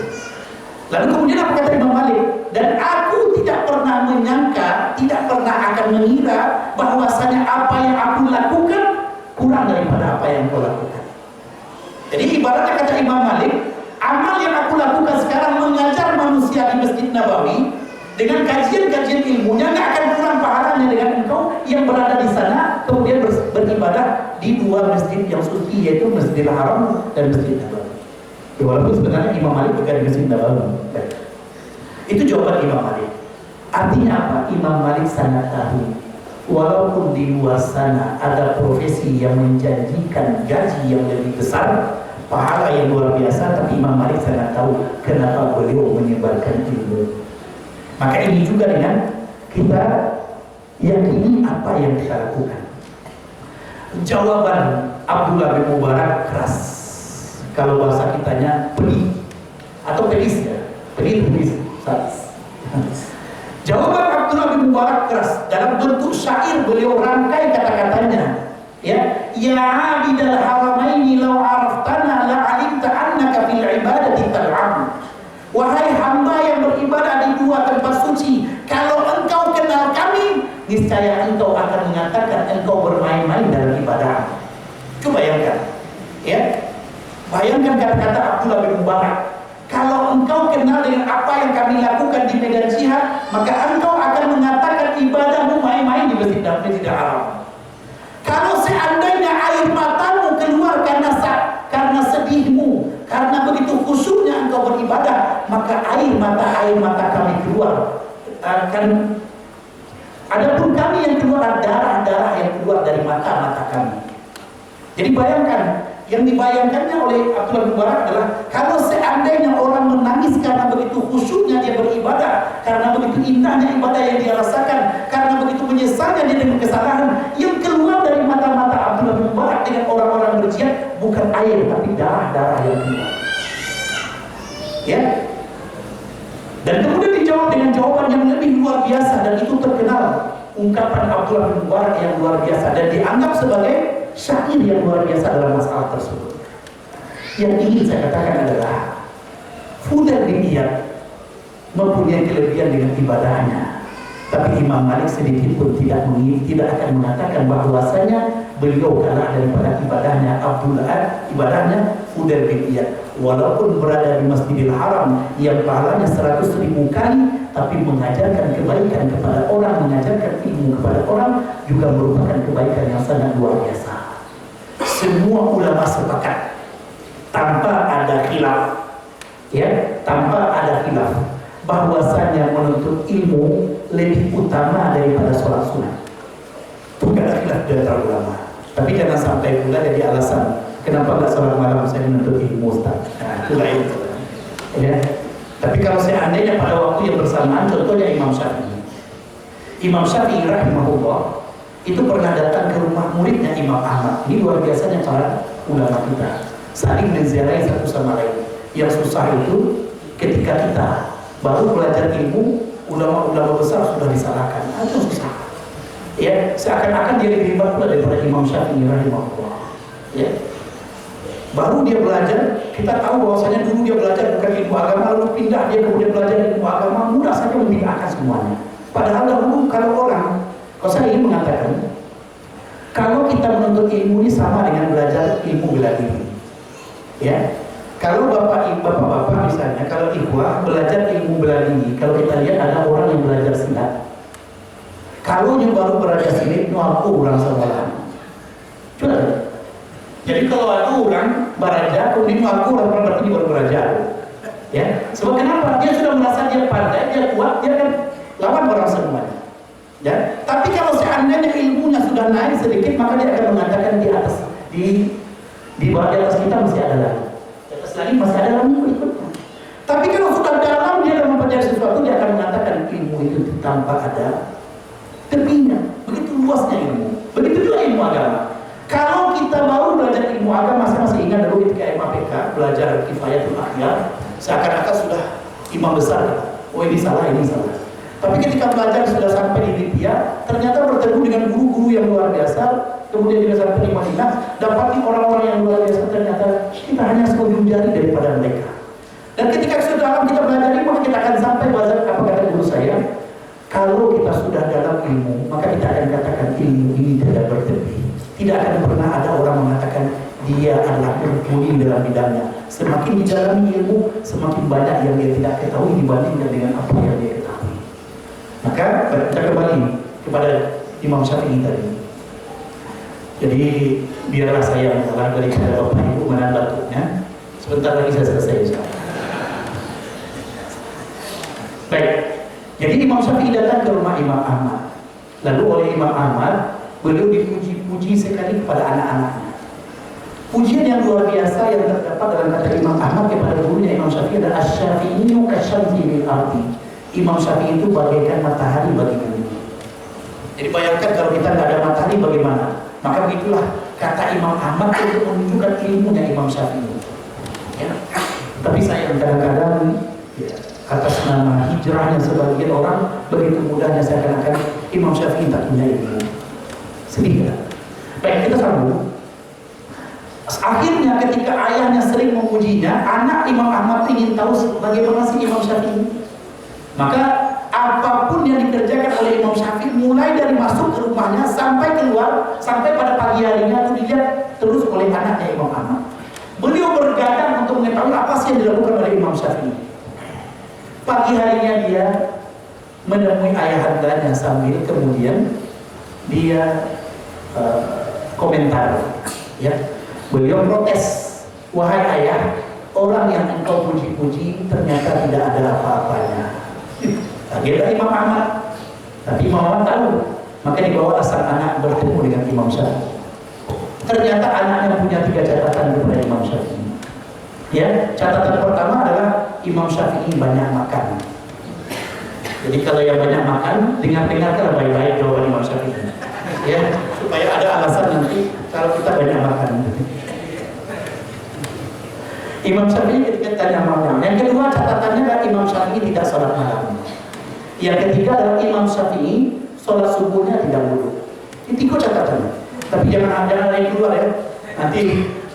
S3: Lalu kemudian apa kata Imam Malik? Dan aku tidak pernah menyangka, tidak pernah akan mengira bahwasanya apa yang aku lakukan kurang daripada apa yang kau lakukan. Jadi ibaratnya kata Imam Malik, amal yang aku lakukan sekarang mengajar manusia di Masjid Nabawi dengan kajian-kajian ilmunya nggak akan kurang pahalanya dengan engkau yang berada di sana kemudian beribadah di dua masjid yang suci, yaitu Masjidil Haram dan Masjid Nabawi. Ya, walaupun sebenarnya Imam Malik bukan di Masjid Nabawi. Itu jawaban Imam Malik. Artinya apa? Imam Malik sangat tahu, walaupun di luar sana ada profesi yang menjanjikan gaji yang lebih besar, pahala yang luar biasa, tapi Imam Malik sangat tahu kenapa beliau menyebarkan ilmu. Maka ini juga dengan kita yakini apa yang kita lakukan. Jawaban Abdullah bin Mubarak keras. Kalau bahasa kitanya pedih atau pedis ya, pedis. Jawaban Abdullah bin Mubarak keras dalam bentuk syair, beliau rangkai kata-katanya. Ya Abidal Haramaini law araftana la alimta annaka fil ibadati tal'ab. Wahai hamba yang beribadah di dua tempat suci, kalau engkau kenal kami, niscaya engkau akan mengatakan engkau bermain-main dalam ibadah. Coba bayangkan, ya, bayangkan kata-kata Abdullah bin Mubarak. Kalau engkau kenal dengan apa yang kami lakukan di medan jihad, maka engkau akan mengatakan ibadahmu main-main di Masjid Haram. Kalau seandainya air matamu keluar karena sedihmu, karena begitu khusyuknya engkau beribadah, maka air mata kami keluar. Adapun kami yang keluar darah yang keluar dari mata kami. Jadi bayangkan, yang dibayangkannya oleh Abdullah bin Mubarak adalah kalau seandainya Seandainya orang menangis karena begitu khusyuknya dia beribadah, karena begitu indahnya ibadah yang dia rasakan, karena begitu menyesalnya dia dengan kesalahan, yang keluar dari mata-mata Abdullah bin Mubarak dengan orang-orang berjihad bukan air tapi darah-darah yang keluar. Ya. Dan kemudian dijawab dengan jawaban yang lebih luar biasa, dan itu terkenal ungkapan Abdullah bin Mubarak yang luar biasa dan dianggap sebagai syair yang luar biasa dalam masalah tersebut. Yang ingin saya katakan adalah Fudail bin Iyad mempunyai kelebihan dengan ibadahnya, tapi Imam Malik sedikit pun tidak akan mengatakan bahwasanya beliau kalah daripada ibadahnya Fudail bin Iyad, walaupun berada di Masjidil Haram yang pahalanya 100.000 kali, tapi mengajarkan kebaikan kepada orang, mengajarkan ilmu kepada orang juga merupakan kebaikan yang sangat luar biasa. Semua ulama sepakat tanpa ada khilaf, ya, tanpa ada khilaf bahwasanya menuntut ilmu lebih utama daripada sholat sunat. Bukan ada khilaf di antara ulama. Tapi jangan sampai pula jadi alasan kenapa nggak sholat malam saya menuntut ilmu, Ustaz. Nah, itu lain. Ya. Tapi kalau seandainya pada waktu yang bersamaan, contohnya Imam Syafi'i. Imam Syafi'i rahimahullah itu pernah datang ke rumah muridnya Imam Ahmad. Ini luar biasanya para ulama kita, saling menziarahi satu sama lain. Yang susah itu ketika kita baru belajar ilmu, ulama-ulama besar sudah disalahkan. Itu susah. Ya, seakan-akan dia lebih hebat pula daripada Imam Syafi'i rahimahullah. Ya. Baru dia belajar, kita tahu bahwasanya dulu dia belajar bukan ilmu agama, lalu pindah dia kemudian belajar ilmu agama, mudah saja membid'ahkan semuanya. Padahal dahulu kalau saya ingin mengatakan, kalau kita menuntut ilmu ini sama dengan belajar ilmu bela diri. Ya, kalau bapak-bapak misalnya, kalau ikhwah belajar ilmu bela diri, kalau kita lihat ada orang yang belajar silat, kalau yang baru belajar silat, aku orang sama. Coba. Jadi kalau ada orang belajar, kemudian aku orang berarti baru belajar. Ya, sebab kenapa? Dia sudah merasa dia pandai, dia kuat, dia kan lawan orang semuanya. Ya, tapi kalau seandainya ilmunya sudah naik sedikit, maka dia akan mengatakan di atas, di bawah di atas kita masih ada lagi. Di atas lagi masih ada lagi berikutnya. Tapi kalau sudah dalam dia dalam mempelajari sesuatu, dia akan mengatakan ilmu itu tanpa ada tepinya. Begitu luasnya ilmu. Begitu juga ilmu agama. Kalau kita baru belajar ilmu agama, saya masih ingat dulu ketika MAPK belajar Kifayatul Akhyar, seakan-akan sudah imam besar. Oh ini salah, ini salah. Tapi ketika belajar sudah sampai di Libya, ternyata bertemu dengan guru-guru yang luar biasa. Kemudian juga sampai di Madinah, dapati orang-orang yang luar biasa. Ternyata kita hanya seujung jari daripada mereka. Dan ketika sudah dalam kita belajar ilmu, maka kita akan sampai belajar apa kata guru saya. Kalau kita sudah dalam ilmu, maka kita akan katakan ilmu ini tidak bertepi. Tidak akan pernah ada orang mengatakan dia adalah mumpuni dalam bidangnya. Semakin didalami ilmu, semakin banyak yang dia tidak ketahui dibandingkan dengan apa yang dia ketahui. Maka kita kembali kepada Imam Syafi'i tadi. Jadi biarlah saya mengalah daripada Bapak Ibu menahan batuknya. Sebentar lagi saya selesai. Baik. Jadi Imam Syafi'i datang ke rumah Imam Ahmad. Lalu oleh Imam Ahmad, beliau dipuji-puji sekali kepada anak-anaknya. Pujian yang luar biasa yang terdapat dalam kata Imam Ahmad kepada gurunya Imam Syafi'i adalah asy-Syafi'iyyu kasyamsi lil ardi. Imam Syafi'i itu bagaikan matahari bagi bumi. Jadi bayangkan kalau kita tidak ada matahari bagaimana? Maka begitulah kata Imam Ahmad untuk menunjukkan ilmunya Imam Syafi'i. Ya. Tapi saya kadang-kadang ya, atas nama hijrahnya sebagian orang, begitu mudahnya saya katakan Imam Syafi'i tak punya ilmu. Sedih. Baik, kita sambung. Akhirnya ketika ayahnya sering memujinya, anak Imam Ahmad ingin tahu bagaimana sih Imam Syafi'i. Maka apapun yang dikerjakan oleh Imam Syafi'i, mulai dari masuk ke rumahnya sampai keluar, sampai pada pagi harinya itu dilihat terus oleh anaknya Imam Ahmad. Beliau bergadang untuk mengetahui apa sih yang dilakukan oleh Imam Syafi'i. Pagi harinya dia menemui ayahandanya sambil kemudian dia komentar, ya. Beliau protes, wahai ayah, orang yang engkau puji-puji ternyata tidak ada apa-apanya. Agenda Imam Ahmad, tapi Imam Ahmad tahu, maka dibawa sang anak bertemu dengan Imam Syafi'i. Ternyata anaknya punya 3 catatan kepada Imam Syafi'i. Ya, catatan pertama adalah Imam Syafi'i banyak makan. Jadi kalau yang banyak makan, dengar-dengarkan baik-baik jawaban Imam Syafi'i. Ya, supaya ada alasan nanti kalau kita banyak makan. Imam Syafi'i ketika tanya malam. Yang kedua catatannya adalah Imam Syafi'i tidak sholat malam. Yang ketiga adalah Imam Syafi'i sholat subuhnya tidak wudu. Ini 3 catatannya. Tapi jangan lagi keluar ya. Nanti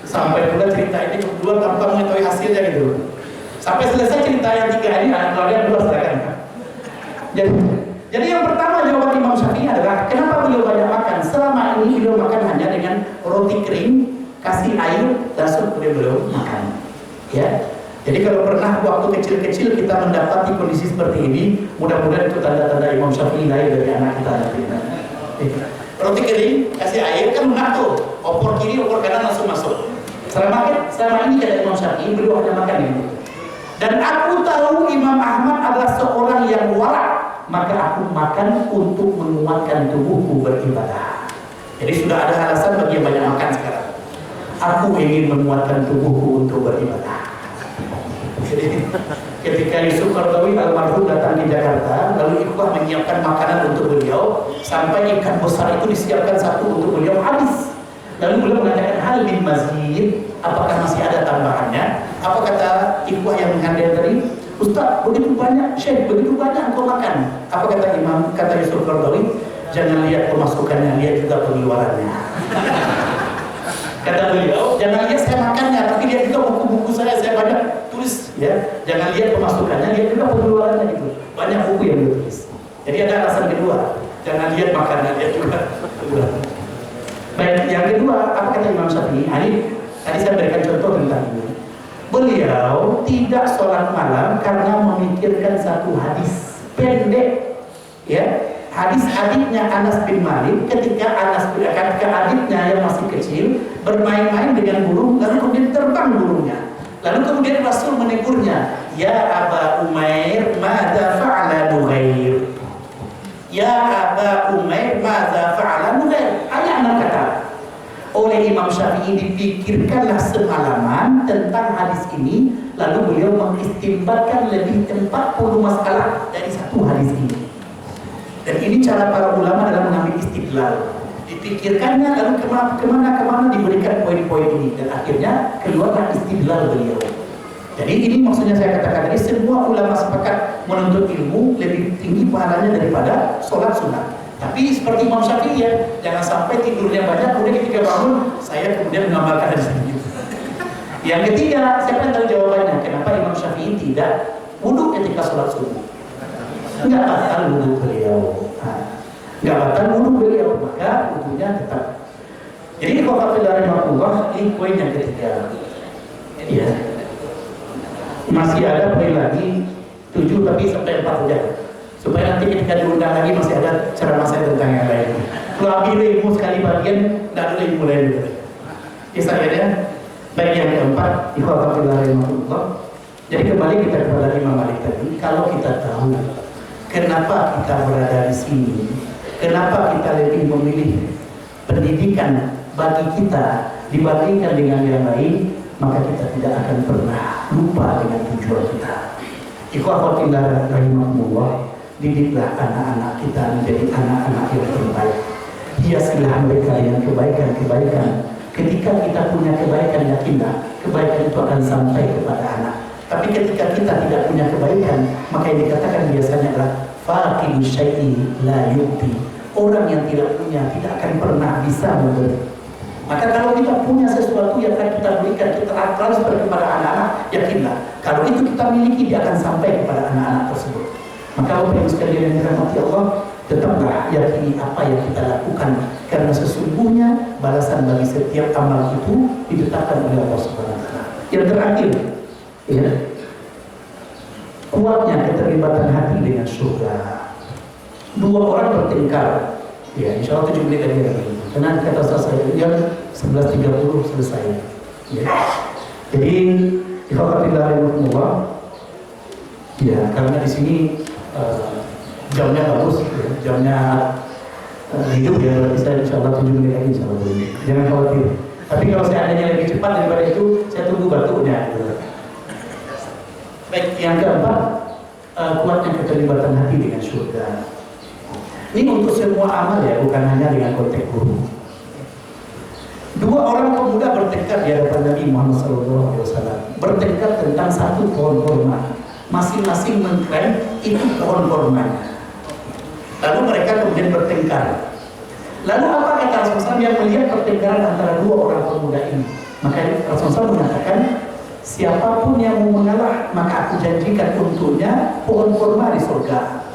S3: sampai pula cerita ini kedua tanpa mengetahui hasilnya gitu. Sampai selesai cerita yang 3 ini, keluarga 2 silakan. Jadi yang pertama jawaban Imam Syafi'i adalah kenapa beliau banyak makan? Selama ini beliau makan hanya dengan roti kering, kasih air, langsung beliau makan. Ya. Jadi kalau pernah waktu kecil-kecil kita mendapati kondisi seperti ini, mudah-mudahan itu tanda-tanda Imam Syafi'i lahir dari anak kita nanti. Roti kering, kasih air kan lunak tuh, opor kiri, opor kanan langsung masuk. Selama ini kata Imam Syafi'i beliau hanya makan ini. Dan aku tahu Imam Ahmad adalah seorang yang warak, maka aku makan untuk menguatkan tubuhku beribadah. Jadi sudah ada alasan bagi yang banyak makan sekarang. Aku ingin menguatkan tubuhku untuk beribadah. Jadi ketika Yusuf Qaradawi almarhum datang ke Jakarta, lalu ikhwah menyiapkan makanan untuk beliau, sampai ikan besar itu disiapkan satu untuk beliau habis. Lalu beliau mengatakan hal bin mazid, apakah masih ada tambahannya? Apa kata ikhwah yang mengandil tadi? Ustaz, begitu banyak, Syekh, begitu banyak engkau makan. Apa kata Yusuf Qaradawi? Jangan lihat pemasukannya, lihat juga pengeluarannya. Kata beliau, jangan lihat saya makannya, tapi lihat juga buku-buku saya banyak tulis, ya. Jangan lihat pemasukannya, lihat juga pengeluarannya itu. Banyak buku yang ditulis. Jadi ada alasan kedua, jangan lihat makannya, lihat juga pengeluaran. Baik, yang kedua, apa kata Imam Syafi'i? Tadi saya berikan contoh tentang ini. Beliau tidak sholat malam karena memikirkan satu hadis pendek, ya. Hadis adiknya Anas bin Malik ketika adiknya yang masih kecil bermain-main dengan burung, lalu kemudian terbang burungnya. Lalu kemudian Rasul menegurnya, ya Aba Umair, madza fa'ala Nughair? Ya Aba Umair, madza fa'ala Nughair? Ayat 6 kata. Oleh Imam Syafi'i dipikirkanlah semalaman tentang hadis ini, lalu beliau mengistimbatkan lebih 40 masalah dari satu hadis ini. Dan ini cara para ulama dalam mengambil istidlal. Dipikirkannya lalu kemana diberikan poin-poin ini, dan akhirnya keluarlah istidlal beliau. Jadi ini maksudnya saya katakan tadi, semua ulama sepakat menuntut ilmu lebih tinggi pahalanya daripada sholat sunnah. Tapi seperti Imam Syafi'i, ya, jangan sampai tidurnya banyak kemudian ketika bangun saya kemudian mengamalkan hadis ini. Yang ketiga, saya pengen tahu jawabannya. Kenapa Imam Syafi'i tidak wudhu ketika sholat subuh? Enggak batal wudhu beliau. Enggak batal wudhu beliau, maka wudhunya tetap. Jadi kalau dari Rasulullah, ini poin yang ketiga. Ya. Masih ada poin lagi 7 tapi sampai 4 saja. Supaya nanti ketika diundang lagi masih ada ceramah saya tentang yang lain. Kalau ambil ilmu sekali bagian, tidak ada ilmu lain juga. Bisa ya? Baik, yang keempat, ikhwah dari Rasulullah. Jadi kembali kita kepada Imam Malik tadi, kalau kita tahu kenapa kita berada di sini, kenapa kita lebih memilih pendidikan bagi kita dibandingkan dengan yang lain, maka kita tidak akan pernah lupa dengan tujuan kita. Ikhwah rahimahumullah, didiklah anak-anak kita menjadi anak-anak yang terbaik. Hiasilah mereka dengan kebaikan-kebaikan. Ketika kita punya kebaikan, yakinlah kebaikan itu akan sampai kepada anak. Tapi ketika kita tidak punya kebaikan, maka yang dikatakan biasanya adalah faqidu syai'i la yu'ti. Orang yang tidak punya tidak akan pernah bisa memberi. Maka kalau kita punya sesuatu yang akan kita berikan, kita transfer kepada anak-anak, yakinlah kalau itu kita miliki, dia akan sampai kepada anak-anak tersebut. Maka Bapak Ibu sekalian yang dirahmati Allah, tetaplah yakini apa yang kita lakukan, karena sesungguhnya balasan bagi setiap amal itu ditetapkan oleh Allah Subhanahu wa taala. Yang terakhir, ya, kuatnya keterlibatan hati dengan surga. 2 orang bertengkar, ya, insya Allah 7 menit lagi. Karena kata saya jam 11.30 selesai. Ya. Jadi Alhamdulillah, ya, karena di sini jamnya bagus, ya, jamnya hidup, ya, bisa insya Allah 7 menit lagi insya Allah. Jangan khawatir. Tapi kalau seandainya lebih cepat daripada itu, saya tunggu batuknya. Baik, yang keempat, kuatnya keterlibatan hati dengan surga. Ini untuk semua amal ya, bukan hanya dengan konteks guru. Dua orang pemuda bertekad di hadapan Nabi Muhammad SAW, bertekad tentang satu pohon kurma. Masing-masing mengklaim itu pohon kurmanya. Lalu mereka kemudian bertengkar. Lalu apa kata Rasulullah yang melihat pertengkaran antara dua orang pemuda ini? Maka Rasulullah mengatakan, siapapun yang mau mengalah, maka aku janjikan untuknya pohon kurma di surga.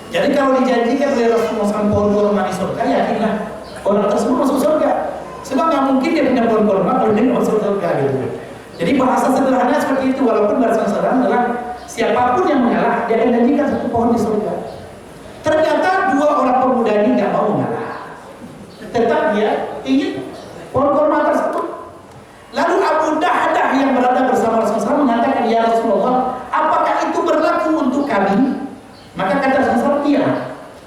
S3: Jadi kalau dijanjikan oleh Rasulullah SAW pohon kurma di surga, yakinlah orang tersebut masuk surga. Sebab nggak mungkin dia punya pohon kurma kalau dia masuk surga gitu. Jadi bahasa sederhana seperti itu, walaupun bahasa sederhana adalah siapapun yang mengalah, dia akan janjikan satu pohon di surga. Ternyata dua orang pemuda ini nggak mau mengalah, tetap dia ingin pohon kurma tersebut. Lalu Abu Dahdah yang berada bersama Rasulullah mengatakan, ya Rasulullah, apakah itu berlaku untuk kami? Maka kata Rasulullah, iya.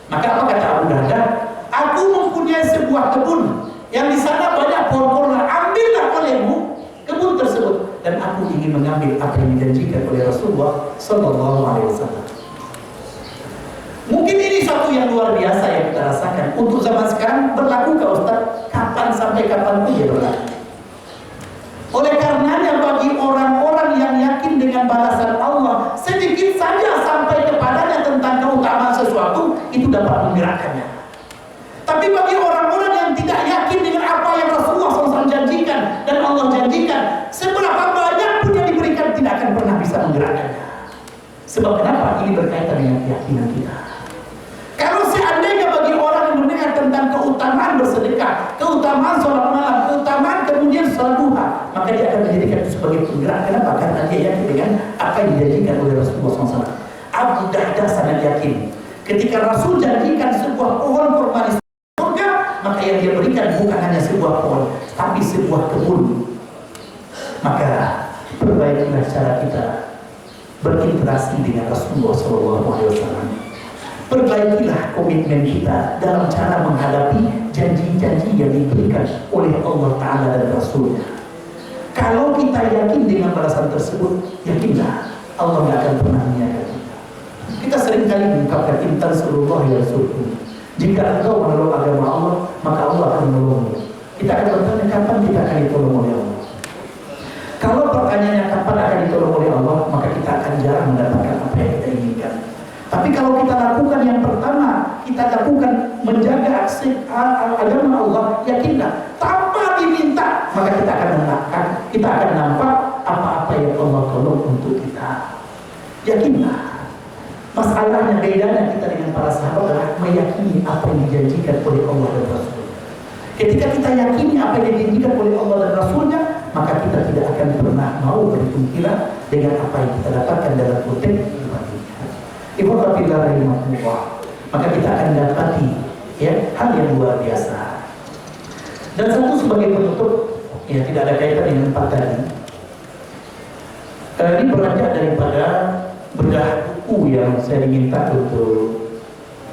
S3: Maka apa kata Abu Dahdah? Aku mempunyai sebuah kebun yang di sana banyak pohon kurma. Ambillah olehmu kebun tersebut, dan aku ingin mengambil apa yang dijanjikan oleh Rasulullah Sallallahu Alaihi Wasallam. Mungkin ini satu yang luar biasa yang kita rasakan. Untuk zaman sekarang berlaku ke Ustaz, kapan sampai kapan pun dia berlaku. Oleh karenanya bagi orang-orang yang yakin dengan balasan Allah, sedikit saja sampai kepadanya tentang keutamaan sesuatu, itu dapat menggerakkannya. Tapi bagi orang-orang yang tidak yakin dengan apa yang Rasulullah SAW janjikan dan Allah janjikan, seberapa banyak pun yang diberikan tidak akan pernah bisa menggerakkannya. Sebab kenapa? Ini berkaitan dengan keyakinan kita. Kalau seandainya bagi orang yang mendengar tentang keutamaan bersedekah, keutamaan sholat malam, keutamaan kemudian sholat duha, maka dia akan menjadikan itu sebagai penggerak. Kenapa? Karena dia yakin dengan apa yang dijanjikan oleh Rasulullah SAW. Abu Dahdah sangat yakin. Ketika Rasul janjikan sebuah pohon kurma di surga, maka yang dia berikan bukan hanya sebuah pohon, tapi sebuah kebun. Maka perbaikilah cara kita berinteraksi dengan Rasulullah SAW. Perbaikilah komitmen kita dalam cara menghadapi janji-janji yang diberikan oleh Allah Ta'ala dan Rasulnya. Kalau kita yakin dengan balasan tersebut, yakinlah Allah tidak akan pernah menyiapkan kita. Kita seringkali mengungkapkan intan surullah ya Rasulullah. Jika engkau menolong agama Allah, maka Allah akan menolongmu. Kita akan bertanya kapan kita akan ditolong oleh Allah. Kalau pertanyaannya kapan akan ditolong oleh Allah, maka kita akan jarang mendapatkan apa yang kita inginkan. Tapi kalau kita lakukan yang pertama, kita lakukan menjaga agama Allah, yakinlah tanpa diminta, maka kita akan nampak apa-apa yang Allah tolong untuk kita. Yakinlah. Masalahnya bedanya kita dengan para sahabat adalah meyakini apa yang dijanjikan oleh Allah dan Rasul. Ketika kita yakini apa yang dijanjikan oleh Allah dan Rasulnya, maka kita tidak akan pernah mau berhitung kira dengan apa yang kita dapatkan dalam konteks Ibadah maka kita akan dapati ya hal yang luar biasa. Dan satu sebagai penutup, ya tidak ada kaitan dengan empat tadi. Ini beranjak daripada bedah buku yang saya diminta untuk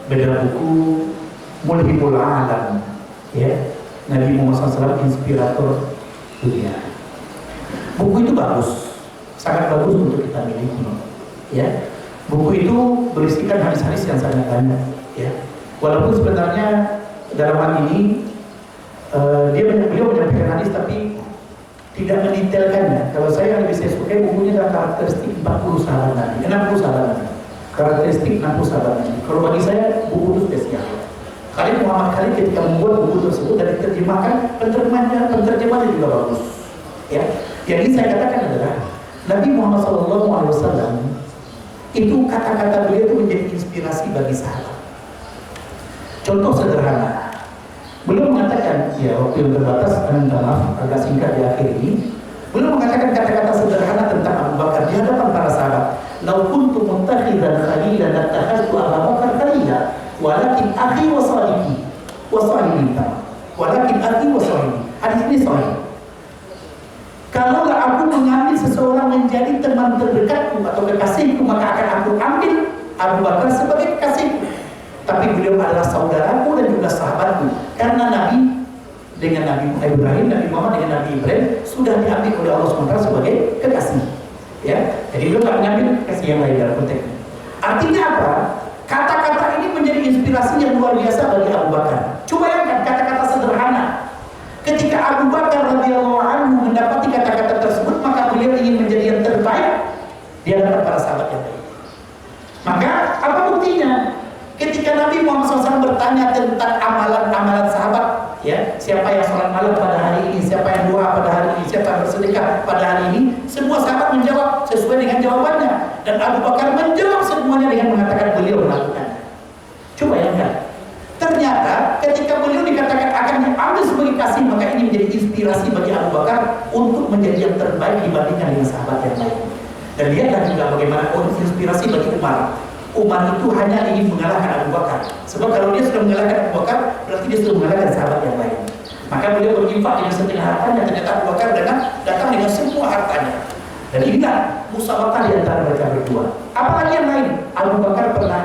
S3: bedah buku Mulhimul Alam, ya Nabi Muhammad SAW inspirator dunia. Buku itu bagus, sangat bagus untuk kita miliki, ya. Buku itu berisikan hadis-hadis yang sangat banyak, ya. Walaupun sebenarnya dalam hal ini beliau menyampaikan hadis tapi tidak mendetailkannya. Kalau saya lebih suka bukunya adalah karakteristik 40 sahabat Nabi, 60 sahabat Nabi. Karakteristik 60 sahabat Nabi. Kalau bagi saya buku itu spesial. Khalid Muhammad Khalid ketika membuat buku tersebut dan diterjemahkan, penterjemahnya juga bagus. Ya, yang ingin saya katakan adalah Nabi Muhammad SAW itu kata-kata beliau itu menjadi inspirasi bagi sahabat. Contoh sederhana, beliau mengatakan, ya waktu yang terbatas, minta maaf agak singkat di akhir ini. Beliau mengatakan kata-kata sederhana tentang Abu Bakar di hadapan para sahabat. Lau kuntu muntakhidan khalilan lattakhadtu Abu Bakar khalila, walakin akhi wa sahibi walakin akhi wa sahibi. Hadis ini sahih. Kalaulah aku mengambil seseorang menjadi teman terdekatku atau kekasihku, maka akan aku ambil Abu Bakar sebagai kekasihku. Tapi beliau adalah saudaraku dan juga sahabatku. Karena Nabi dengan Nabi Ibrahim, Nabi Muhammad dengan Nabi Ibrahim sudah diambil oleh Allah SWT sebagai kekasih. Ya, jadi beliau nggak mengambil kekasih yang lain dalam konteks ini. Artinya apa? Kata-kata ini menjadi inspirasi yang luar biasa bagi Abu Bakar. Coba bayangkan kata-kata sederhana. Ketika Abu Bakar radhiyallahu anhu mendapati kata-kata tersebut, maka beliau ingin menjadi yang terbaik di hadapan para sahabat yang lain. Maka apa buktinya? Ketika Nabi Muhammad SAW bertanya tentang amalan-amalan sahabat, ya, siapa yang sholat malam pada hari ini, siapa yang doa pada hari ini, siapa yang bersedekah pada hari ini, semua sahabat menjawab sesuai dengan jawabannya, dan Abu Bakar menjawab semuanya dengan mengatakan beliau melakukannya. Coba bayangkan, ternyata ketika beliau dikatakan akan diambil sebagai kasih, maka ini menjadi inspirasi bagi Abu Bakar untuk menjadi yang terbaik dibandingkan dengan sahabat yang lain. Dan lihatlah juga bagaimana inspirasi bagi Umar. Umar itu hanya ingin mengalahkan Abu Bakar. Sebab kalau dia sudah mengalahkan Abu Bakar, berarti dia sudah mengalahkan sahabat yang lain. Maka beliau berinfak dengan setengah hartanya, ternyata Abu Bakar datang dengan semua hartanya. Dan inilah musyawarah di antara mereka berdua. Apalagi yang lain, Abu Bakar pernah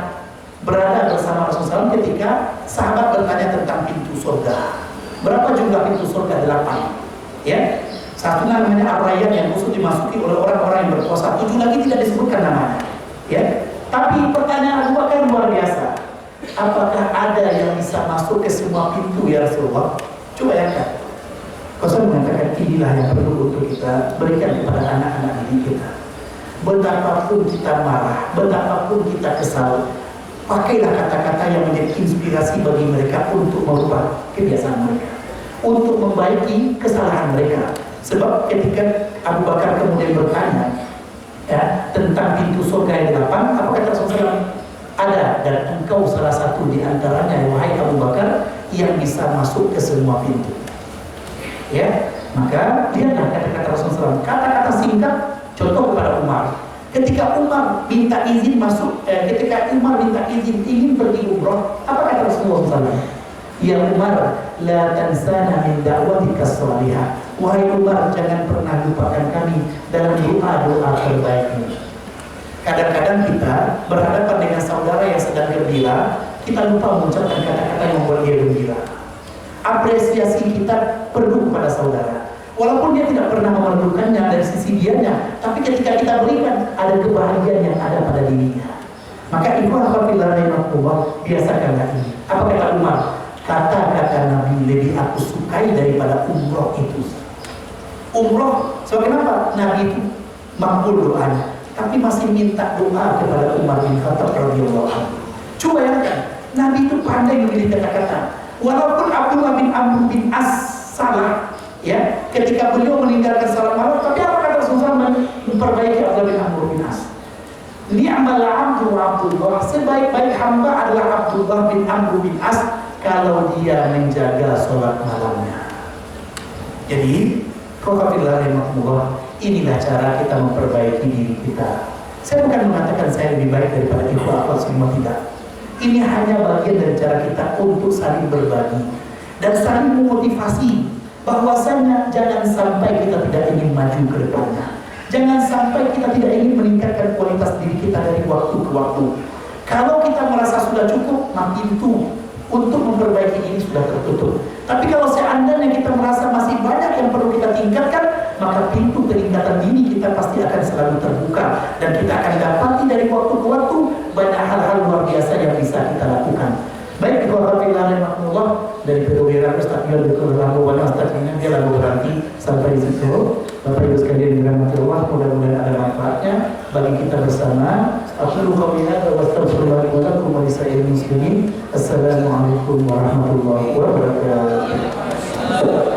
S3: berada bersama Rasulullah SAW ketika sahabat bertanya tentang pintu surga. Berapa jumlah pintu surga? 8. Ya, satu namanya Ar-Rayyan yang khusus dimasuki oleh orang-orang yang berpuasa. 7 lagi tidak disebutkan namanya. Ya. Tapi pertanyaan Abu Bakar luar biasa. Apakah ada yang bisa masuk ke semua pintu ya Rasulullah? Coba bayangkan. Rasul mengatakan inilah yang perlu untuk kita berikan kepada anak-anak didik kita. Betapapun kita marah, betapapun kita kesal, pakailah kata-kata yang menjadi inspirasi bagi mereka untuk merubah kebiasaan mereka, untuk membaiki kesalahan mereka. Sebab ketika Abu Bakar kemudian bertanya, ya, tentang pintu surga yang 8, apa kata Rasulullah? Ada, dan engkau salah satu di antaranya, wahai Abu Bakar, yang bisa masuk ke semua pintu. Ya, maka lihatlah kata-kata Rasulullah. Kata-kata singkat, contoh kepada Umar. Ketika Umar minta izin masuk, ketika Umar minta izin ingin pergi umrah, apa kata Rasulullah SAW? Ya Umar, la tansana min da'watika shalihah. Wahai Umar, jangan pernah lupakan kami dalam doa-doa terbaikmu. Kadang-kadang kita berhadapan dengan saudara yang sedang gembira, kita lupa mengucapkan kata-kata yang membuat dia gembira. Apresiasi kita perlu kepada saudara. Walaupun dia tidak pernah memerlukannya dari sisi dianya, tapi ketika kita berikan, ada kebahagiaan yang ada pada dirinya. Maka ikhwan fillah rahimakumullah, biasakanlah ini. Apa kata Umar? Kata-kata Nabi lebih aku sukai daripada umroh itu. Umroh, sebab kenapa? Nabi itu makbul doanya, tapi masih minta doa kepada Umar bin Khattab radhiyallahu anhu. Coba bayangkan, Nabi itu pandai memilih kata-kata. Walaupun Abdullah bin Amr bin As salah, ya, ketika beliau meninggalkan salat malam, tapi apa kata Rasulullah memperbaiki Abdullah bin Amr bin As? Ni'mal abdu Abdullah, sebaik-baik hamba adalah Abdullah bin Amr bin As kalau dia menjaga sholat malamnya. Jadi, inilah cara kita memperbaiki diri kita. Saya bukan mengatakan saya lebih baik daripada ikhwan semua, tidak. Ini hanya bagian dari cara kita untuk saling berbagi dan saling memotivasi bahwasanya jangan sampai kita tidak ingin maju ke depannya. Jangan sampai kita tidak ingin meningkatkan kualitas diri kita dari waktu ke waktu. Kalau kita merasa sudah cukup, maka pintu untuk memperbaiki ini sudah tertutup. Tapi kalau seandainya kita merasa masih banyak yang perlu kita tingkatkan, maka pintu peningkatan diri kita pasti akan selalu terbuka, dan kita akan dapati dari waktu ke waktu banyak hal-hal luar biasa yang bisa kita lakukan. Baik, alhamdulillah, dari perwira Ustaz Yul betul lalu banyak Ustaz ini dia lalu berhenti sampai di situ. Bapak Ibu sekalian dirahmati Allah, mudah-mudahan ada manfaatnya bagi kita bersama. Aku qawli hadza wa astaghfirullahi wa lakum wa lisa'iril muslimin. Assalamualaikum warahmatullahi wabarakatuh.